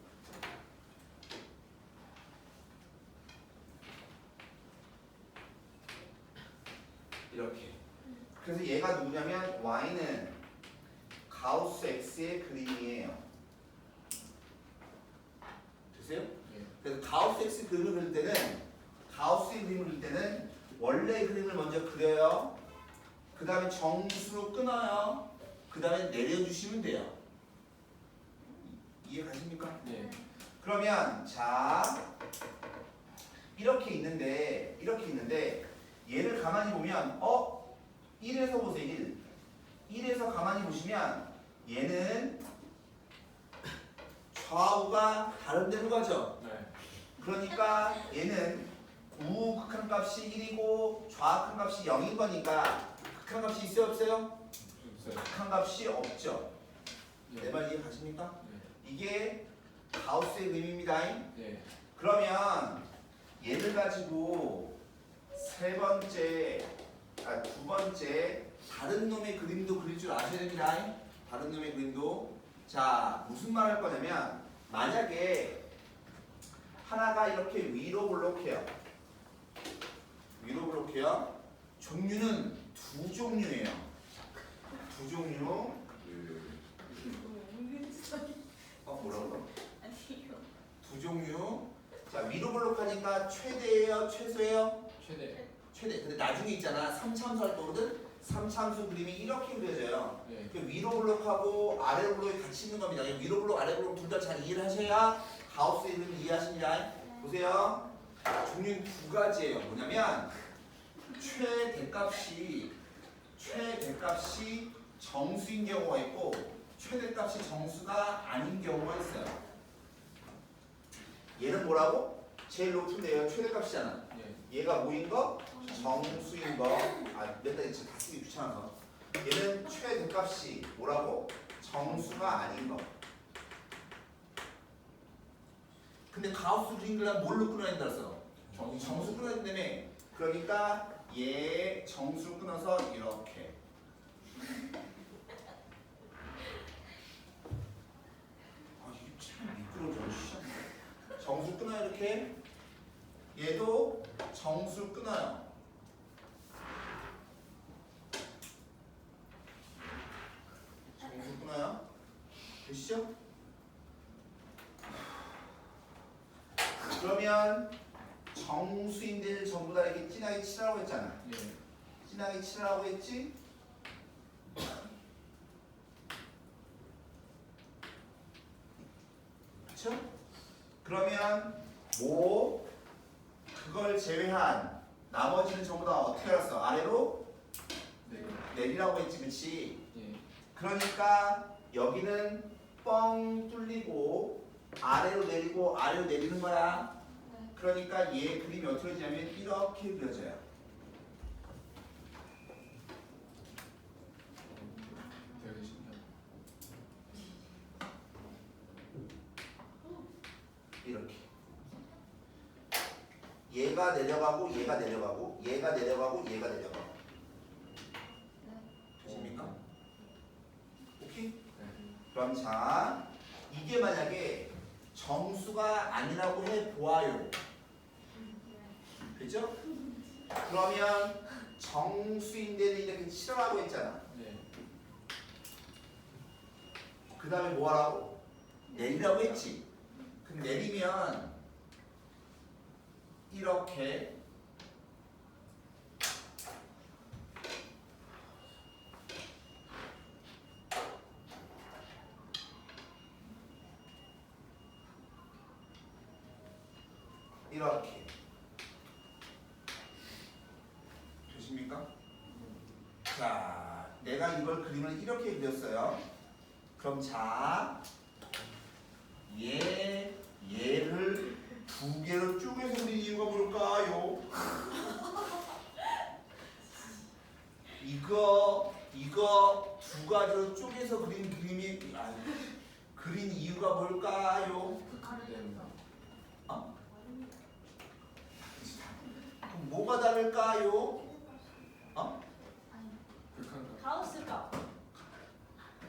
이렇게. 그래서 얘가 누구냐면 y는 가우스 x의 그림이에요. 되세요? 그래서 가우스 x 그림을 그릴 때는 가우스의 그림을 그릴 때는 원래 그림을 먼저 그려요. 그 다음에 정수로 끊어요. 그 다음에 내려주시면 돼요. 이해 가십니까? 네. 그러면 자 이렇게 있는데 얘를 가만히 보면 1에서 보세요. 1에서 가만히 보시면 얘는 좌우가 다른 데로 가죠. 그러니까 얘는 우극한값이 1이고 좌극한값이 0인 거니까 극한값이 있어요, 없어요? 극한값이 없죠. 내 말 이해 가십니까? 이게 가우스의 그림입니다. 그러면 얘를 가지고 두 번째 다른 놈의 그림도 그릴 줄 아셔야 됩니다. 다른 놈의 그림도. 자, 무슨 말 할 거냐면 만약에 하나가 이렇게 위로 블록해요. 종류는 두 종류예요. 두 종류. 뭐라고? 두 종류. 자, 위로 블록하니까 최대예요, 최소예요? 최대. 근데 나중에 있잖아. 3차함수 할 거거든. 3차함수 그림이 이렇게 그려져요. 그 위로 블록하고 아래 블록이 같이 있는 겁니다. 위로 블록, 아래 블록 둘 다 잘 이해를 하셔야 가우스의 그림을 이해하십니다. 보세요. 종류는 두 가지예요. 뭐냐면 최대값이 정수인 경우가 있고 최대값이 정수가 아닌 경우가 있어요. 얘는 뭐라고? 제일 높은 데가 최대값이잖아. 얘가 뭐인 거? 정수인 거. 몇 달 다 쓰기 귀찮아서. 얘는 최대값이 뭐라고? 정수가 아닌 거. 근데 가우스 그림 그리려면 뭘로 끊어야 된다 했어? 정수 끊어야 된다며. 그러니까 얘 정수 끊어서 이렇게. 이게 참 미끄러져. 정수 끊어요 이렇게. 얘도 정수 끊어요. 정수 끊어요. 되시죠? 그러면 정수인들 전부 다 이렇게 진하게 칠하라고 했잖아. 진하게 칠하라고 했지? 그쵸? 그러면 뭐 그걸 제외한 나머지는 전부 다 어떻게 알았어? 아래로 네. 내리라고 했지, 그치? 예. 그러니까 여기는 뻥 뚫리고 아래로 내리는 거야. 그러니까 얘 그림이 어떻게 그려지냐면 이렇게 그려져요. 되게 신기하다. 이렇게. 얘가 내려가고 얘가 내려가고 얘가 내려가고 얘가 내려가고. 되십니까? 오케이? 네. 그럼 자, 이게 만약에 정수가 아니라고 해 보아요. 그죠? 그러면 정수인데는 이렇게 칠하라고 했잖아. 네. 그 다음에 뭐 하라고? 내리라고 했지. 그럼 내리면 이렇게 이렇게 되십니까? 자, 내가 이걸 그림을 이렇게 그렸어요. 그럼 자, 얘를 두 개로 쪼개서 그린 이유가 뭘까요? 이거 두 가지로 쪼개서 그린 그린 이유가 뭘까요? 극한됩니다. 어? 그럼 뭐가 다를까요? 어? 극한값. 가우스가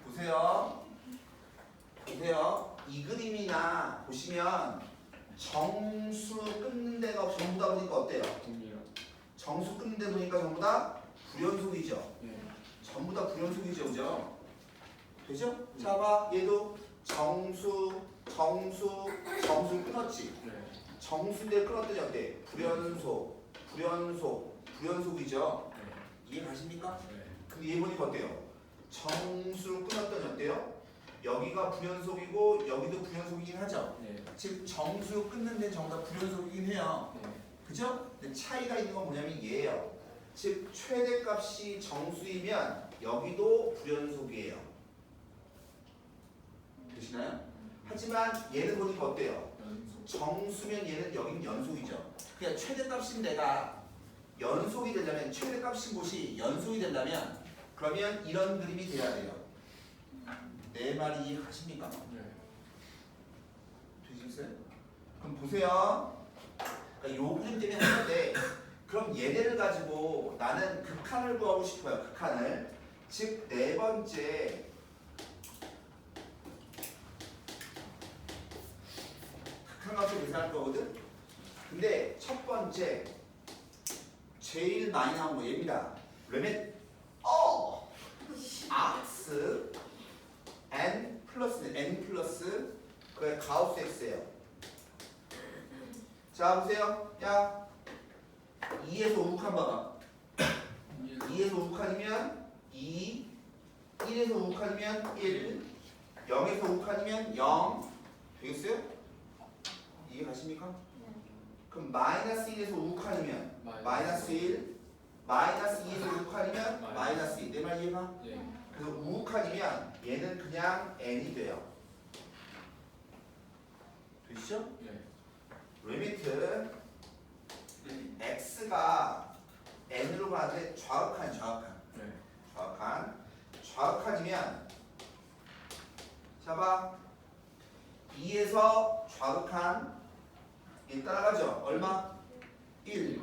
보세요. 이 그림이나 보시면 정수 끊는 데가 전부 다 보니까 어때요? 동일한. 정수 끊는 데 보니까 전부 다 불연속이죠. 예. 전부 다 불연속이죠, 그죠? 되죠? 자, 봐, 얘도 정수 끊었지. 네. 정수인데 끊었더니 어때? 불연속이죠. 네. 이해 가십니까? 네. 근데 얘 보니까 어때요? 정수를 끊었더니 어때요? 여기가 불연속이고 여기도 불연속이긴 하죠. 네. 즉 정수 끊는 데는 전부 다 불연속이긴 해요. 네. 그죠? 근데 차이가 있는 건 뭐냐면 얘예요. 즉 최대값이 정수이면 여기도 불연속이에요. 되시나요? 하지만 얘는 보니까 어때요? 연속. 정수면 얘는 여긴 연속이죠. 그냥 최대값인 데가 연속이 되려면 최대값인 곳이 연속이 되려면 그러면 이런 그림이 돼야 돼요. 내 말이 이해가십니까? 네. 되시겠어요? 그럼 보세요. 그러니까 요 그림 때문에 한 건데 그럼 얘네를 가지고 나는 극한을 구하고 싶어요. 극한을. 즉 네 번째 극한값을 계산할 거거든. 근데 첫 번째 제일 많이 나온 거 얘입니다. 리밋 x n 플러스 그게 가우스 x예요. 자 보세요. 야 2에서 5칸 봐봐. 2에서 5칸이면 2, 1에서 5칸이면 1, 0에서 5칸이면 0 되겠어요? 이해 가십니까? 그럼 마이너스 1에서 5칸이면 마이너스 1, 마이너스 2에서 5칸이면 마이너스 2. 내 말 이해가? 예. 그래서 5칸이면 얘는 그냥 n이 돼요. 되시죠? 예. 리미트 x가 n으로 가는데 좌극한 네. 좌극한이면 잡아 2에서 좌극한 1 따라가죠. 얼마? 1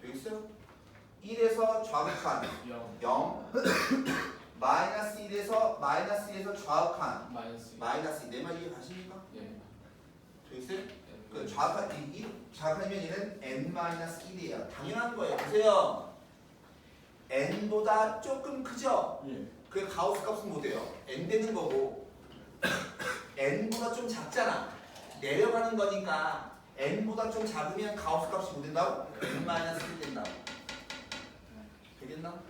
되겠어요? 1에서 좌극한 0. 0 마이너스 1에서 좌극한 마이너스. 마이너스 2. 내 말 이해 가십니까? 예. 되겠어요? 그 좌극한이면 얘는 n-1이에요. 당연한 거예요. 보세요. n보다 조금 크죠? 예. 그 가우스 값은 못 돼요. n 되는 거고 n보다 좀 작잖아. 내려가는 거니까 n보다 좀 작으면 가우스 값이 못 된다고? n-1 된다고. 되겠나?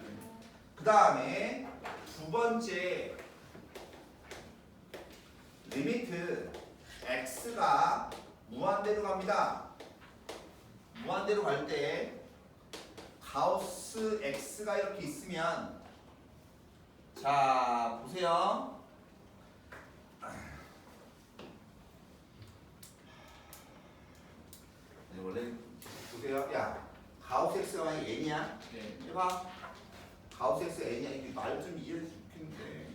그 다음에 두 번째 리미트 x x가 무한대로 갑니다. 무한대로 갈 때 가우스 x가 이렇게 있으면 자 보세요. 원래 보세요. 야 가우스 x가 만약에 n이야? 네. 해봐. 가우스 x n이야. 이게 말 좀 이해할 수 있겠는데.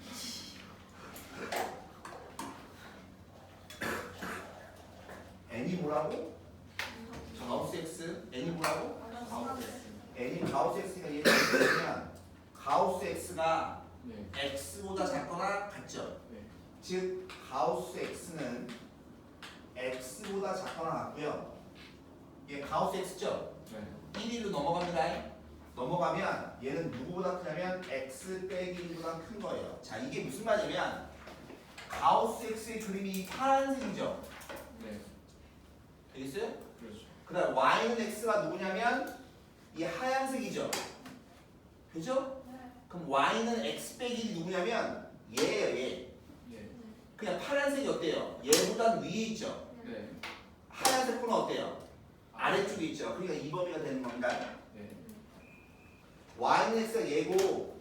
n이 뭐라고? 가우스 x n이 뭐라고? n이 가우스 x가 얘기하면 가우스 x가 네. x보다 작거나 같죠. 네. 즉 가우스 x는 x보다 작거나 같고요. 얘 가우스 x죠. 네. 1위로 넘어갑니다. 넘어가면 얘는 누구보다 크냐면 x 빼기 1보다 큰 거예요. 자 이게 무슨 말이냐면 가우스 x의 그림이 파란색이죠. 네. 되겠어요? 그렇죠. 그 다음 y는 x가 누구냐면 이 하얀색이죠. 그죠? 그럼 y는 x 빼기 1이 누구냐면 얘예요. 얘. 예. 그냥 파란색이 어때요? 얘보단 위에 있죠. 네. 하얀색 끈은 어때요? 아래쪽에 있죠. 그러니까 이 범위가 되는 겁니다. 네. y는 x가 얘고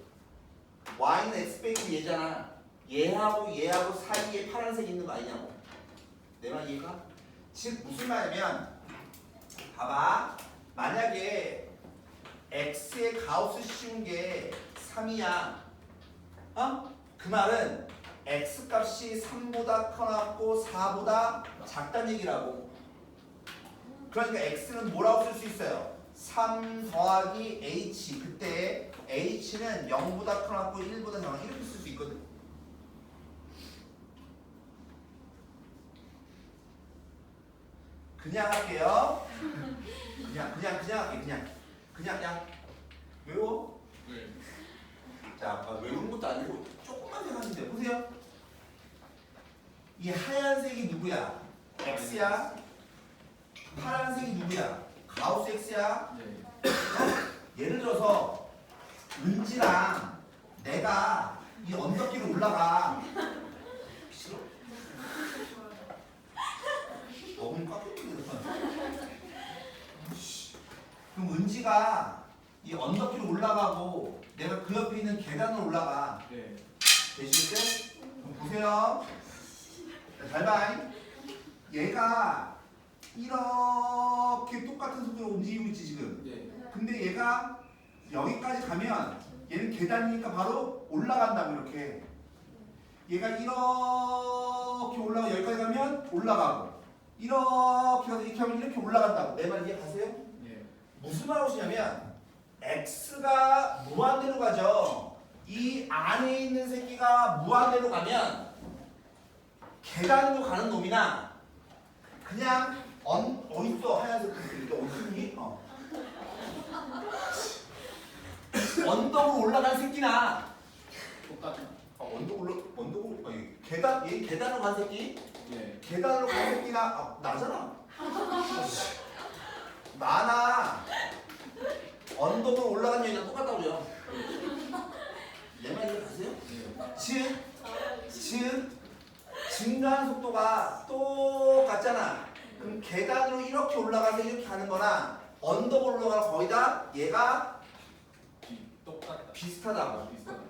y는 x 빼기 얘잖아. 얘하고 얘하고 사이에 파란색이 있는 거 아니냐고. 내 말 이해가? 즉 무슨 말이냐면 봐봐. 만약에 x의 가우스 씌운 게 3이야. 어? 그 말은 x 값이 3보다 커놨고 4보다 작다는 얘기라고. 그러니까 x는 뭐라고 쓸 수 있어요? 3 더하기 h. 그때 h는 0보다 커놨고 1보다 작아. 이렇게 쓸 수 있거든. 그냥 할게요. 그냥 할게. 그냥 외워. 네. 자, 외우는 것도 아니고 조금만 생각하면 돼요. 보세요. 이 하얀색이 누구야? x야. 파란색이 누구야? 가우스 x야. 네. 예를 들어서 은지랑 내가 이 언덕길을 올라가. 싫어. 먹으면 꽉 끓이거든. 그럼 은지가 이 언덕길을 올라가고 내가 그 옆에 있는 계단을 올라가. 네. 되시겠어요? 그럼 보세요. 잘 봐. 얘가 이렇게 똑같은 속도로 움직이고 있지 지금. 네. 근데 얘가 여기까지 가면 얘는 계단이니까 바로 올라간다고 이렇게. 얘가 이렇게 올라가 여기까지 가면 올라가고 이렇게 가서 이렇게 하면 이렇게 올라간다고. 내 말 이해 가세요? 네. 무슨 말 하시냐면 x가 무한대로 가죠. 이 안에 있는 새끼가 무한대로 가면 계단으로 가는 놈이나 그냥 어딨어 하얀색 이게 어딨니? 언덕으로 올라간 새끼나 똑같아. 언덕으로 아니, 계단으로 간 새끼 네. 계단으로 간 새끼나 나잖아. 나나 언덕으로 올라간 여기랑 똑같다고요. 내 말 이해가세요? 네. 즉 증가하는 속도가 똑같잖아. 그럼 계단으로 이렇게 올라가서 이렇게 가는 거나 언덕으로 올라가는 거의 다 얘가 똑같다. 비슷하다고. 비슷하다.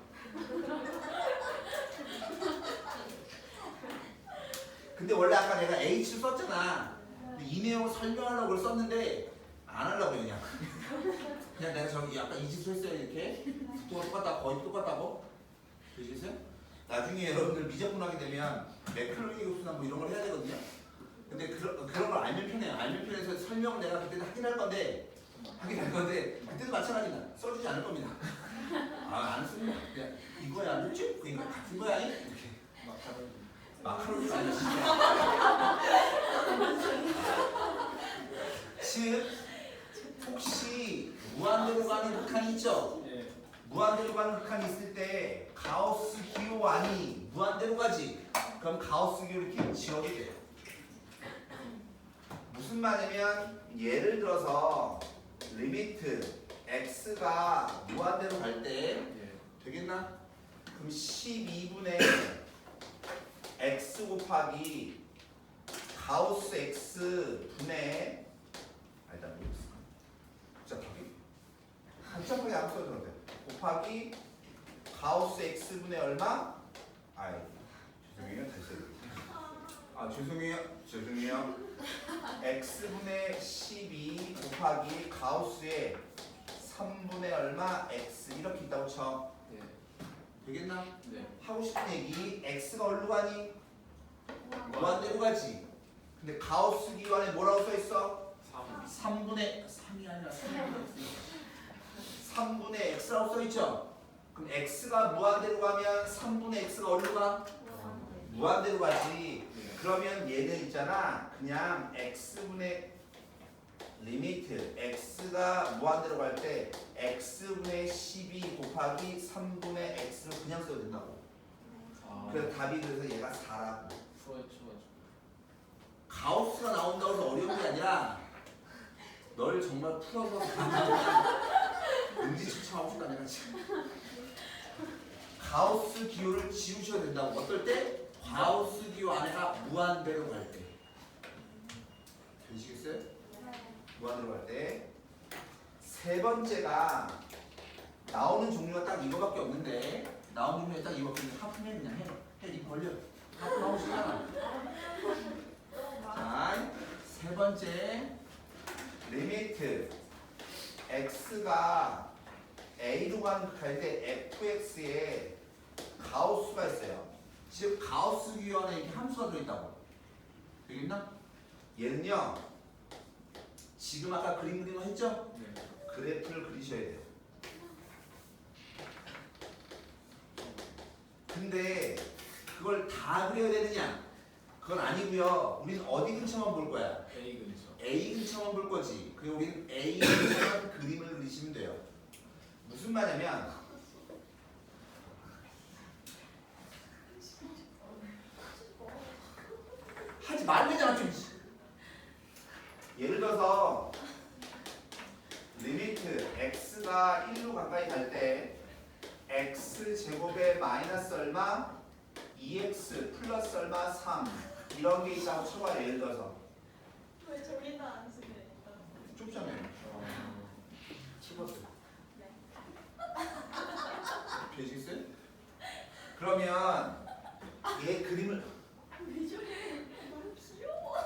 근데 원래 아까 내가 H를 썼잖아. 근데 이 내용을 설명하려고 그걸 썼는데 안 하려고 그냥. 그냥 내가 저기 아까 이 짓을 했어요 이렇게. 속도가 똑같다 거의 똑같다고. 되시겠어요? 나중에 여러분들 미적분하게 되면 매클로닉 흡수나 뭐 이런 걸 해야 되거든요. 근데 그런 걸 알면 편해요. 알면 편해서 설명을 내가 그때도 하긴 할 건데 그때도 마찬가지다. 써주지 않을 겁니다. 안 쓰는 거야. 그냥 이거야 안 좋지? 그러니까 같은 거야 이렇게. 마카로니 아니지. 즉 혹시 무한대로 가는 극한이 있죠? 네. 무한대로 가는 극한이 있을 때 가우스 기호 안이 무한대로 가지. 그럼 가우스 기호를 이렇게 지어게 돼요. 무슨 말이냐면 예를 들어서 리미트 x가 무한대로 갈 때 네. 되겠나? 그럼 12분의 x 곱하기 가우스 x 분의 일단 모르겠어. 복잡하게 안 써도 돼. 곱하기 가우스 x 분의 얼마? 아이 죄송해요. 다시 해볼게요. 죄송해요. x 분의 12 곱하기 가우스의 3분의 얼마 x 이렇게 있다고 쳐. 네. 되겠나? 네. 하고 싶은 얘기 x가 어디로 가니? 무한대로 가지. 근데 가우스 기관에 뭐라고 써 있어? 3분의 3이 아니라 3분의 x라고 써 있죠. 그럼 x가 무한대로 가면 3분의 x가 어디로 가? 무한대로 가지. 그러면 얘는 있잖아. 그냥 x분의 리미트 x가 무한대로 갈 때 x분의 12 곱하기 3분의 x를 그냥 써도 된다고. 그래서 답이 그래서 얘가 4라고. 풀어줘가지고. 가우스가 나온다고 해서 어려운 게 아니라 널 정말 풀어서 응지처참하고 싶다 내가 지금. 가우스 기호를 지우셔야 된다고. 어떨 때? 가우스 기호 안에가 무한대로 갈 때. 되시겠어요? 무한대로 갈 때. 세 번째가 나오는 종류가 딱 이거밖에 없는데 나오는 종류가 딱 이거밖에 없는데 하프면 그냥 해. 니 벌려. 하프 나오고 싶잖아. 자, 세 번째 리미트 x가 a로 갈 때 fx에 가우스가 있어요. 즉 가우스 기호안에 이렇게 함수가 들어있다고. 되겠나? 얘는요. 지금 아까 그림 그린 거 했죠? 네. 그래프를 그리셔야 돼요. 근데 그걸 다 그려야 되느냐? 그건 아니고요. 우리는 어디 근처만 볼 거야? A 근처. A 근처만 볼 거지. 그리고 우리는 A 근처만 그림을 그리시면 돼요. 무슨 말이냐면 하지 말래잖아 좀. 예를 들어서 리미트 x가 1로 가까이 갈 때 x 제곱에 마이너스 얼마 2x 플러스 얼마 3 이런 게 있다고 쳐봐요. 예를 들어서 왜 저기다 안 쓰게? 좁잖아요. 쳐봤어요. 네. 되시겠어요? 그러면 얘 그림을 왜 저래? 너무 귀여워.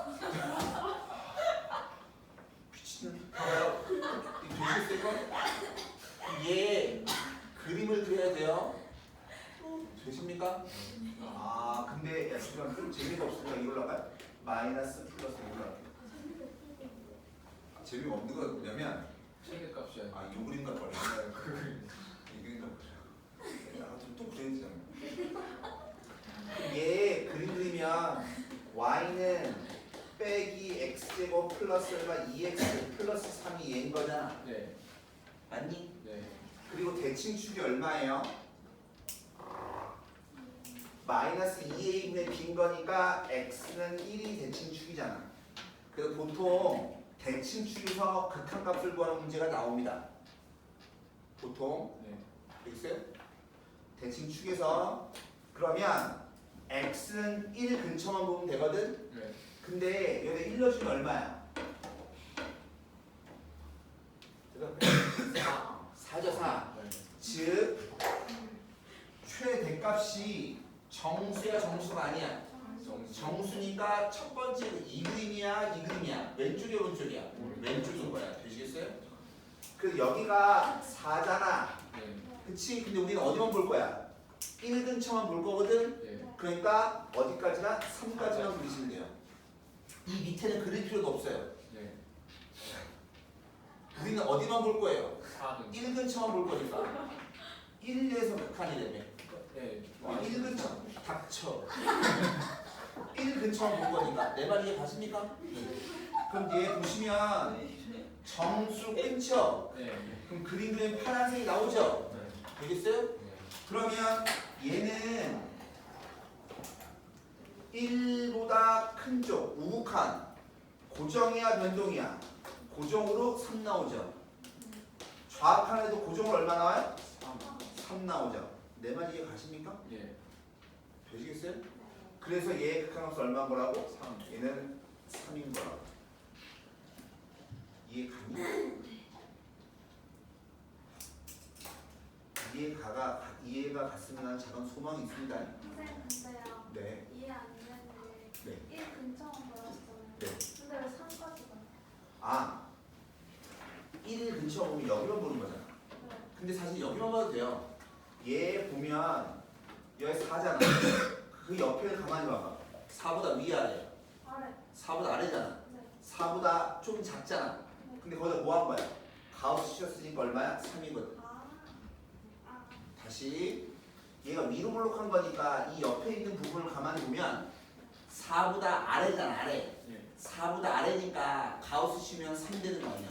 미친 봐봐요. 되시겠어요 이거? 얘 그림을 그려야 돼요. 되십니까? 아 근데 야 지금 좀 재미가 없으니까 이걸로 할까요? 마이너스 플러스 이걸로 할게요. 재미가 없는 건 뭐냐면 최대값이 아니고. 요 그림 갖고 할래요. 그 그림. 이 그림 갖고 할래요. 또 그려야지. 얘 그림 그리면 y는 빼기 x제곱 플러스 얼마 2x 플러스 3이 얘인 거잖아. 네. 맞니? 네. 그리고 대칭축이 얼마예요? 마이너스 2a분의 b인 거니까 x는 1이 대칭축이잖아. 그래서 보통 대칭축에서 극한값을 구하는 문제가 나옵니다. 보통 네. 알겠어요? 대칭축에서 그러면 x는 1 근처만 보면 되거든? 네. 근데 여기다 1 넣어주면 얼마야? 4죠 4. 네. 즉 최대값이 정수야 정수가 아니야. 정수니까 첫 번째 이 그림이야 이 그림이야. 왼쪽이야 오른쪽이야? 왼쪽인 거야. 되시겠어요? 그래서 여기가 4잖아. 네. 그치? 근데 우리는 어디만 볼 거야? 1 근처만 볼 거거든? 네. 그러니까 어디까지나? 3까지만 그리시면 돼요. 이 밑에는 그릴 필요도 없어요. 네. 우리는 어디만 볼 거예요? 4 근처. 1 근처만 볼 거니까. 1에서 극한이 되면 네. 1 근처 닥쳐. 1 근처만 볼 거니까. 내 말 이해 가십니까? 그럼 얘 보시면 정수 근처. 네. 그럼 그림 그리면 파란색이 나오죠? 네. 되겠어요? 네. 그러면 얘는 1보다 큰 쪽, 우극한 고정이야 변동이야? 고정으로 3 나오죠. 좌악한에도 고정으로 얼마 나와요? 3 나오죠. 내 말 이해 가십니까? 네. 되시겠어요? 그래서 얘의 극한값은 얼마인 거라고? 3. 얘는 3인 거라고. 이해가니? 이해가 갔으면 하는 작은 소망이 있습니다. 선생님 근데요. 네. 이해 안 되는데 네. 1 근처만 보였잖아요. 네. 근데 왜 3까지 가요? 아, 1 근처 보면 여기만 보는 거잖아. 네. 근데 사실 여기만 봐도 돼요. 얘 보면 여기 4잖아. 그 옆에를 가만히 봐봐. 4보다 위아래. 아래. 4보다 아래잖아. 네. 4보다 좀 작잖아. 근데 거기다 뭐 한 거야? 가우스 씌웠으니까 얼마야? 3이거든. 아. 다시 얘가 위로 블록한 거니까 이 옆에 있는 부분을 가만히 보면 4보다 아래잖아. 아래. 예. 4보다 아래니까 가우스 씌우면 3 되는 거 아니야.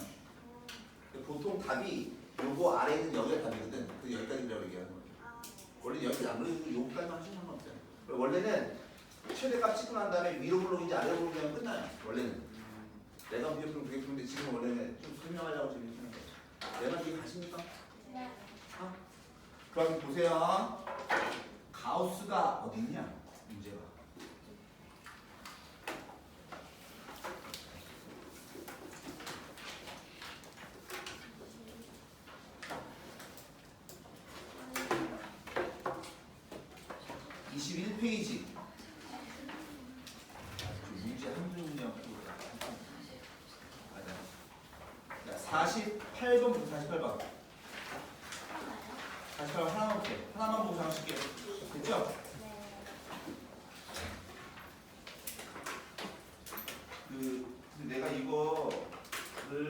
보통 답이 요거 아래 있는 여기가 답이거든. 그 여기까지 그려고 얘기하는 거야. 아. 원래 여기까지 안 그려도 여기까지만 하시면 상관없어요. 원래는 최대값 찍고 난 다음에 위로 블록인지 아래 블록인지 끝나요. 원래는. 내가 위에 블록 되게 좋은데 지금 원래는 좀 설명하려고 지금 하는 거예요. 내 말 이해 가십니까? 네. 그럼 보세요. 가우스가 어디 있냐? 문제가. 아니, 21페이지. 문제 한 문제만 풀고 맞아. 48번부터 48번. 48번 하나만 볼게. 하나만 보고 장식게. 됐죠? 네. 근데 내가 이거를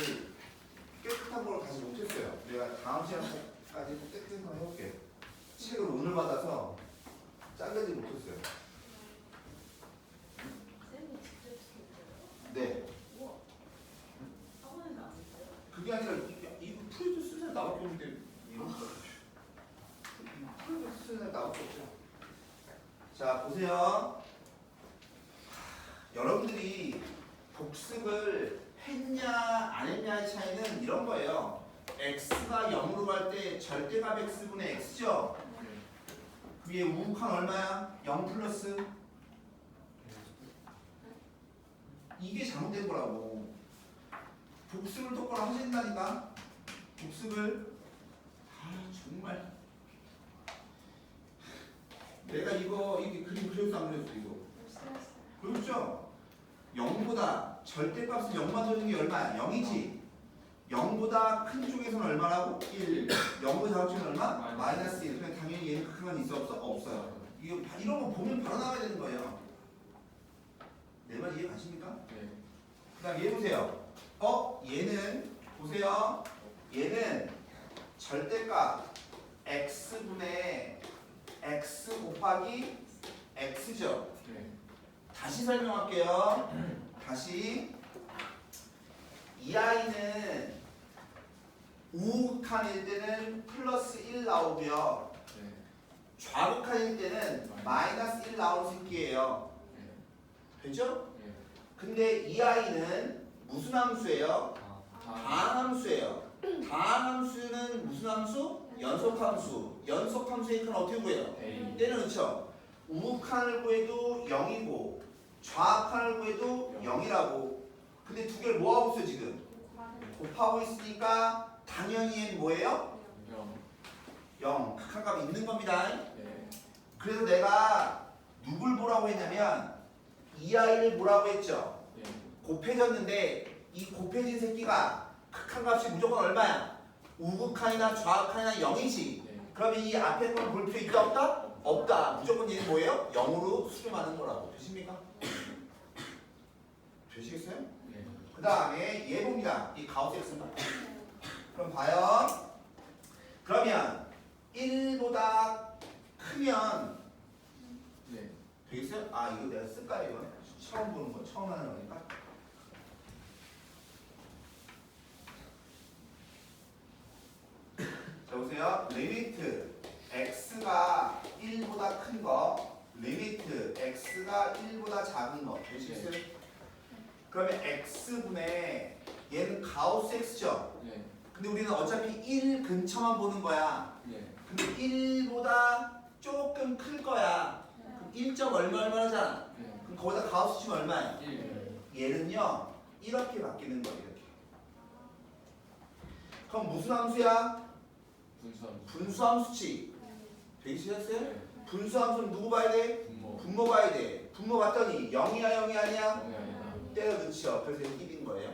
깨끗한 걸 다시 못했어요. 내가 다음 시간까지 꼭 깨끗한 거 해볼게. 책을 오늘 받아서 자르지 못했어요. 쌤이 직접 시켰어요? 네. 우와. 학원에서 안 했어요? 그게 아니라 이거 프로젝트 쓰는 사람 나밖에 없는데 이런 거. 프로젝트 쓰는 사람 나밖에 없죠. 자 보세요. 여러분들이 복습을 했냐 안 했냐의 차이는 이런 거예요. x가 0으로 갈 때 절대값 x분의 x죠? 그 위에 우극한 얼마야? 0 플러스 이게 잘못된 거라고. 복습을 똑바로 하신다니까. 복습을 정말 내가 이게 그림 그려서 안 그렸어 이거. 쓰였어요. 그렇죠? 0보다 절대값은 0만 더는 게 얼마야? 0이지. 0보다 큰 쪽에서는 얼마라고? 1. 0보다 작은 쪽은 얼마? 마이너스 1. 그냥 당연히 얘는 극한 건 있어 없어? 없어요. 이런 거 보면 바로 나와야 되는 거예요. 내 말 이해 가십니까? 네. 그 다음 얘 보세요. 얘는 보세요. 얘는 절대값 x분의 x 곱하기 x죠. 네. 다시 설명할게요. 다시 이 아이는 우극한일 때는 플러스 1 나오고요. 네. 좌극한일 때는 마이너스 1 나오는 새끼예요. 되죠? 네. 근데 이 아이는 무슨 함수예요? 아. 다항함수예요. 다항함수는 무슨 함수? 연속함수. 연속함수의 칸 어떻게 구해요? A. 때는 그렇죠. 우극한을 구해도 0이고 좌극한을 구해도 0이라고. 근데 두 개를 뭐하고 있어 지금? 곱하고 있으니까 당연히 얘는 뭐예요? 0. 극한값이 있는 겁니다. 네. 그래서 내가 누굴 보라고 했냐면 이 아이를 보라고 했죠. 네. 곱해졌는데 이 곱해진 새끼가 극한값이 무조건 얼마야? 우극한이나 좌극한이나 0이지. 네. 그러면 이 앞에 걸 볼 필요 있다 없다? 없다. 무조건 얘는 뭐예요? 0으로 수렴하는 거라고. 되십니까? 되시겠어요? 네. 그 다음에 얘 봅니다. 이 가우스 x인가? 그럼 봐요. 그러면 1보다 크면 네. 되겠어요? 아 이거 내가 쓸까 이거? 처음 보는 거 처음 하는 거니까. 자 보세요. 리미트 x가 1보다 큰 거, 리미트 x가 1보다 작은 거. 되시겠어요? 그러면 x분의 얘는 가우스 x죠? 네. 근데 우리는 어차피 1 근처만 보는 거야. 네. 근데 1보다 조금 클 거야. 그럼 1점 얼마 하잖아. 네. 그럼 거기다 가우스 치면 얼마야? 1. 얘는요 이렇게 바뀌는 거예요. 이렇게. 그럼 무슨 함수야? 분수함수. 분수함수치. 되시겠어요? 네. 분수함수는 누구 봐야 돼? 분모. 분모 봐야 돼. 분모 봤더니 0이야 0이 아니야? 영이 아니다. 때려 넣죠. 그래서 1인 거예요.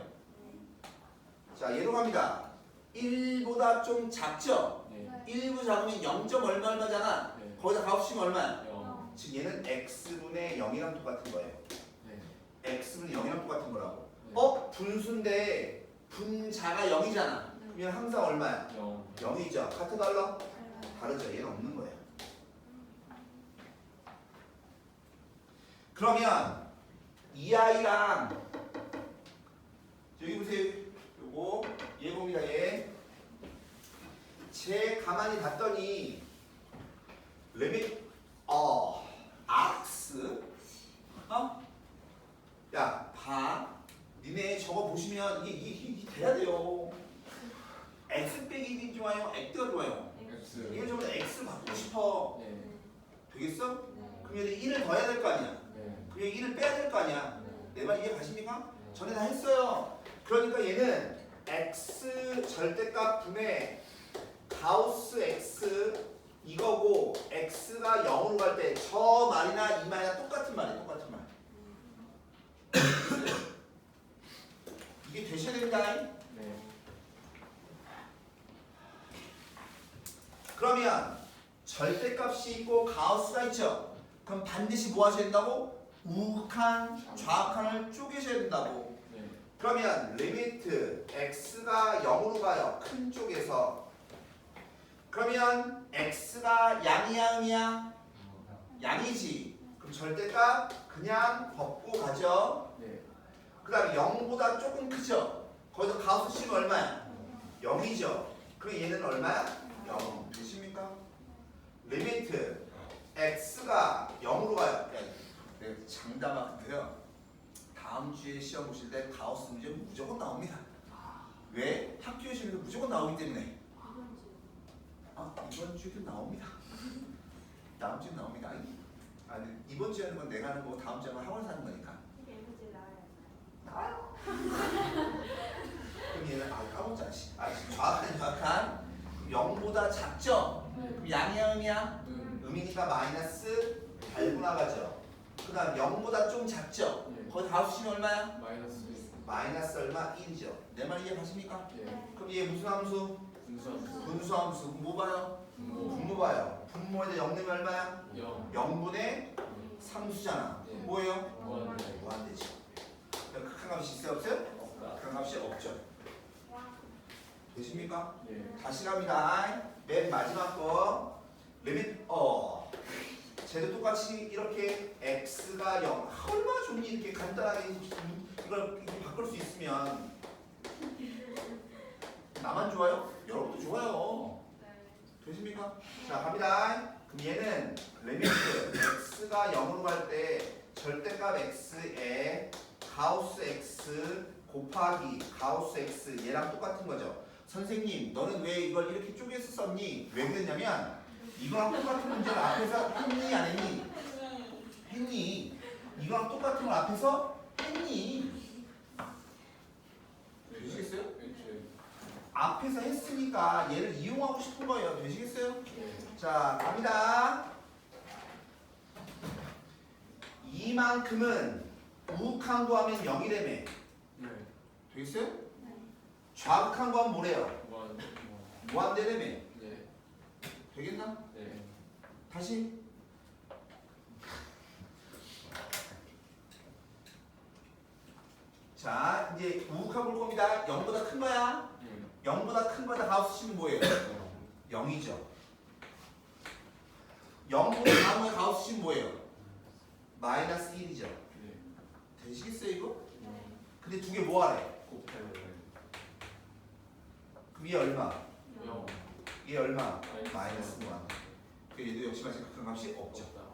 자 얘로 갑니다. 1보다 좀 작죠? 네. 1부 작으면 0점 얼마 얼마잖아. 네. 거기다 값이면 얼마야? 0. 즉 얘는 x분의 0이랑 똑같은 거예요. 네. x분의 0이랑 똑같은 거라고. 네. 분수인데 분자가 0이잖아. 그러면 항상 얼마야? 0. 0이죠. 같은 달러? 다르죠. 얘는 없는 거예요. 그러면 이 아이랑 여기 보세요. 요거 얘 봅니다. 얘. 쟤 가만히 봤더니 리밋 x 야 봐. 니네 저거 보시면 이게 돼야 돼요. x 빼기 1이 좋아요? x가 좋아요? X. 얘 저번에 x 바꾸고 싶어. 네. 되겠어? 네. 그럼 얘는 1을 더해야 될 거 아니야. 네. 그럼 얘 1을 빼야 될 거 아니야. 내 말 이해 가십니까? 네. 전에 다 했어요. 그러니까 얘는 x 절대값 분의 가우스 x 이거고 x가 0으로 갈 때 저 말이나 이 말이나 똑같은 말이야. 똑같은 말. 이게 되셔야 됩니다. 네. 그러면 절대값이 있고 가우스가 있죠. 그럼 반드시 뭐 하셔야 된다고? 우극한 좌극한을 쪼개셔야 된다고. 네. 그러면 리미트 x가 0으로 가요. 큰 쪽에서. 그러면 x가 양이야 음이야? 양이지. 그럼 절대값 그냥 벗고 가죠. 네. 그 다음에 0보다 조금 크죠. 거기서 가우스 씌면 얼마야? 0이죠. 그럼 얘는 얼마야? 0. 되십니까? 리미트 x가 0으로 가요. 네, 장담하는데요. 다음 주에 시험 보실 때 가우스 문제 무조건 나옵니다. 왜? 학교에 시험에서 무조건 나오기 때문에. 이번 주에도 나옵니다. 다음 주에 나옵니다. 아니 이번 주에 하는 건 내가 하는 거고 다음 주에 하는 건 학원에서 하는 거니까. 예부지 나와요. 나와요. 그럼 얘는 까먹자. 정확한 0보다 작죠? 그럼 양이야 음이야? 음이니까 마이너스 8분 나가죠. 그 다음 0보다 좀 작죠? 네. 거기 가우스 치면 얼마야? 마이너스. 마이너스 얼마? 1이죠. 내 말 이해 가십니까? 네. 그럼 얘 무슨 함수? 분수함수. 분수함수. 그럼 뭐 봐요? 분모. 분모 봐요. 분모에다 0 내면 얼마야? 0. 0분의 3수잖아. 네. 뭐예요? 무한대. 무한대죠. 극한 값이 있어요? 없어요? 없다. 극한 값이 없죠. 되십니까? 네. 다시 갑니다. 맨 마지막 거. 리밋 쟤도 똑같이 이렇게 x가 0. 얼마나 좋니? 이렇게 간단하게 이걸 이렇게 바꿀 수 있으면 나만 좋아요? 여러분도 좋아요. 되십니까? 자 갑니다. 그럼 얘는 리미트 x가 0으로 갈 때 절대값 x에 가우스 x 곱하기 가우스 x 얘랑 똑같은 거죠. 선생님 너는 왜 이걸 이렇게 쪼개서 썼니? 왜 그랬냐면 이거랑 똑같은 문제를 앞에서 했니 안 했니? 했니? 이거랑 똑같은 걸 앞에서 했니? 되시겠어요? 그렇죠. 앞에서 했으니까 얘를 이용하고 싶은 거예요. 되시겠어요? 네. 자 갑니다. 이만큼은 우극한 거 하면 0이라며. 네. 되겠어요? 좌극한 거 하면 뭐래요? 무한. 무한대라며. 네. 되겠나? 네. 다시. 자 이제 우극한 볼 겁니다. 0보다 큰 거야. 0보다 큰 거다 가우스 치면 뭐예요? 0이죠. 0보다 작은 거에 가우스 치면 뭐예요? 마이너스 1이죠. 네. 되시겠어요 이거? 근데 두 개 뭐하래? 곱해요. 그럼 얘 얼마? 0. 얘 얼마? 마이너스 마이너스 1. 그 얘도 역시 마찬가지 극한 값이 없죠. 없다.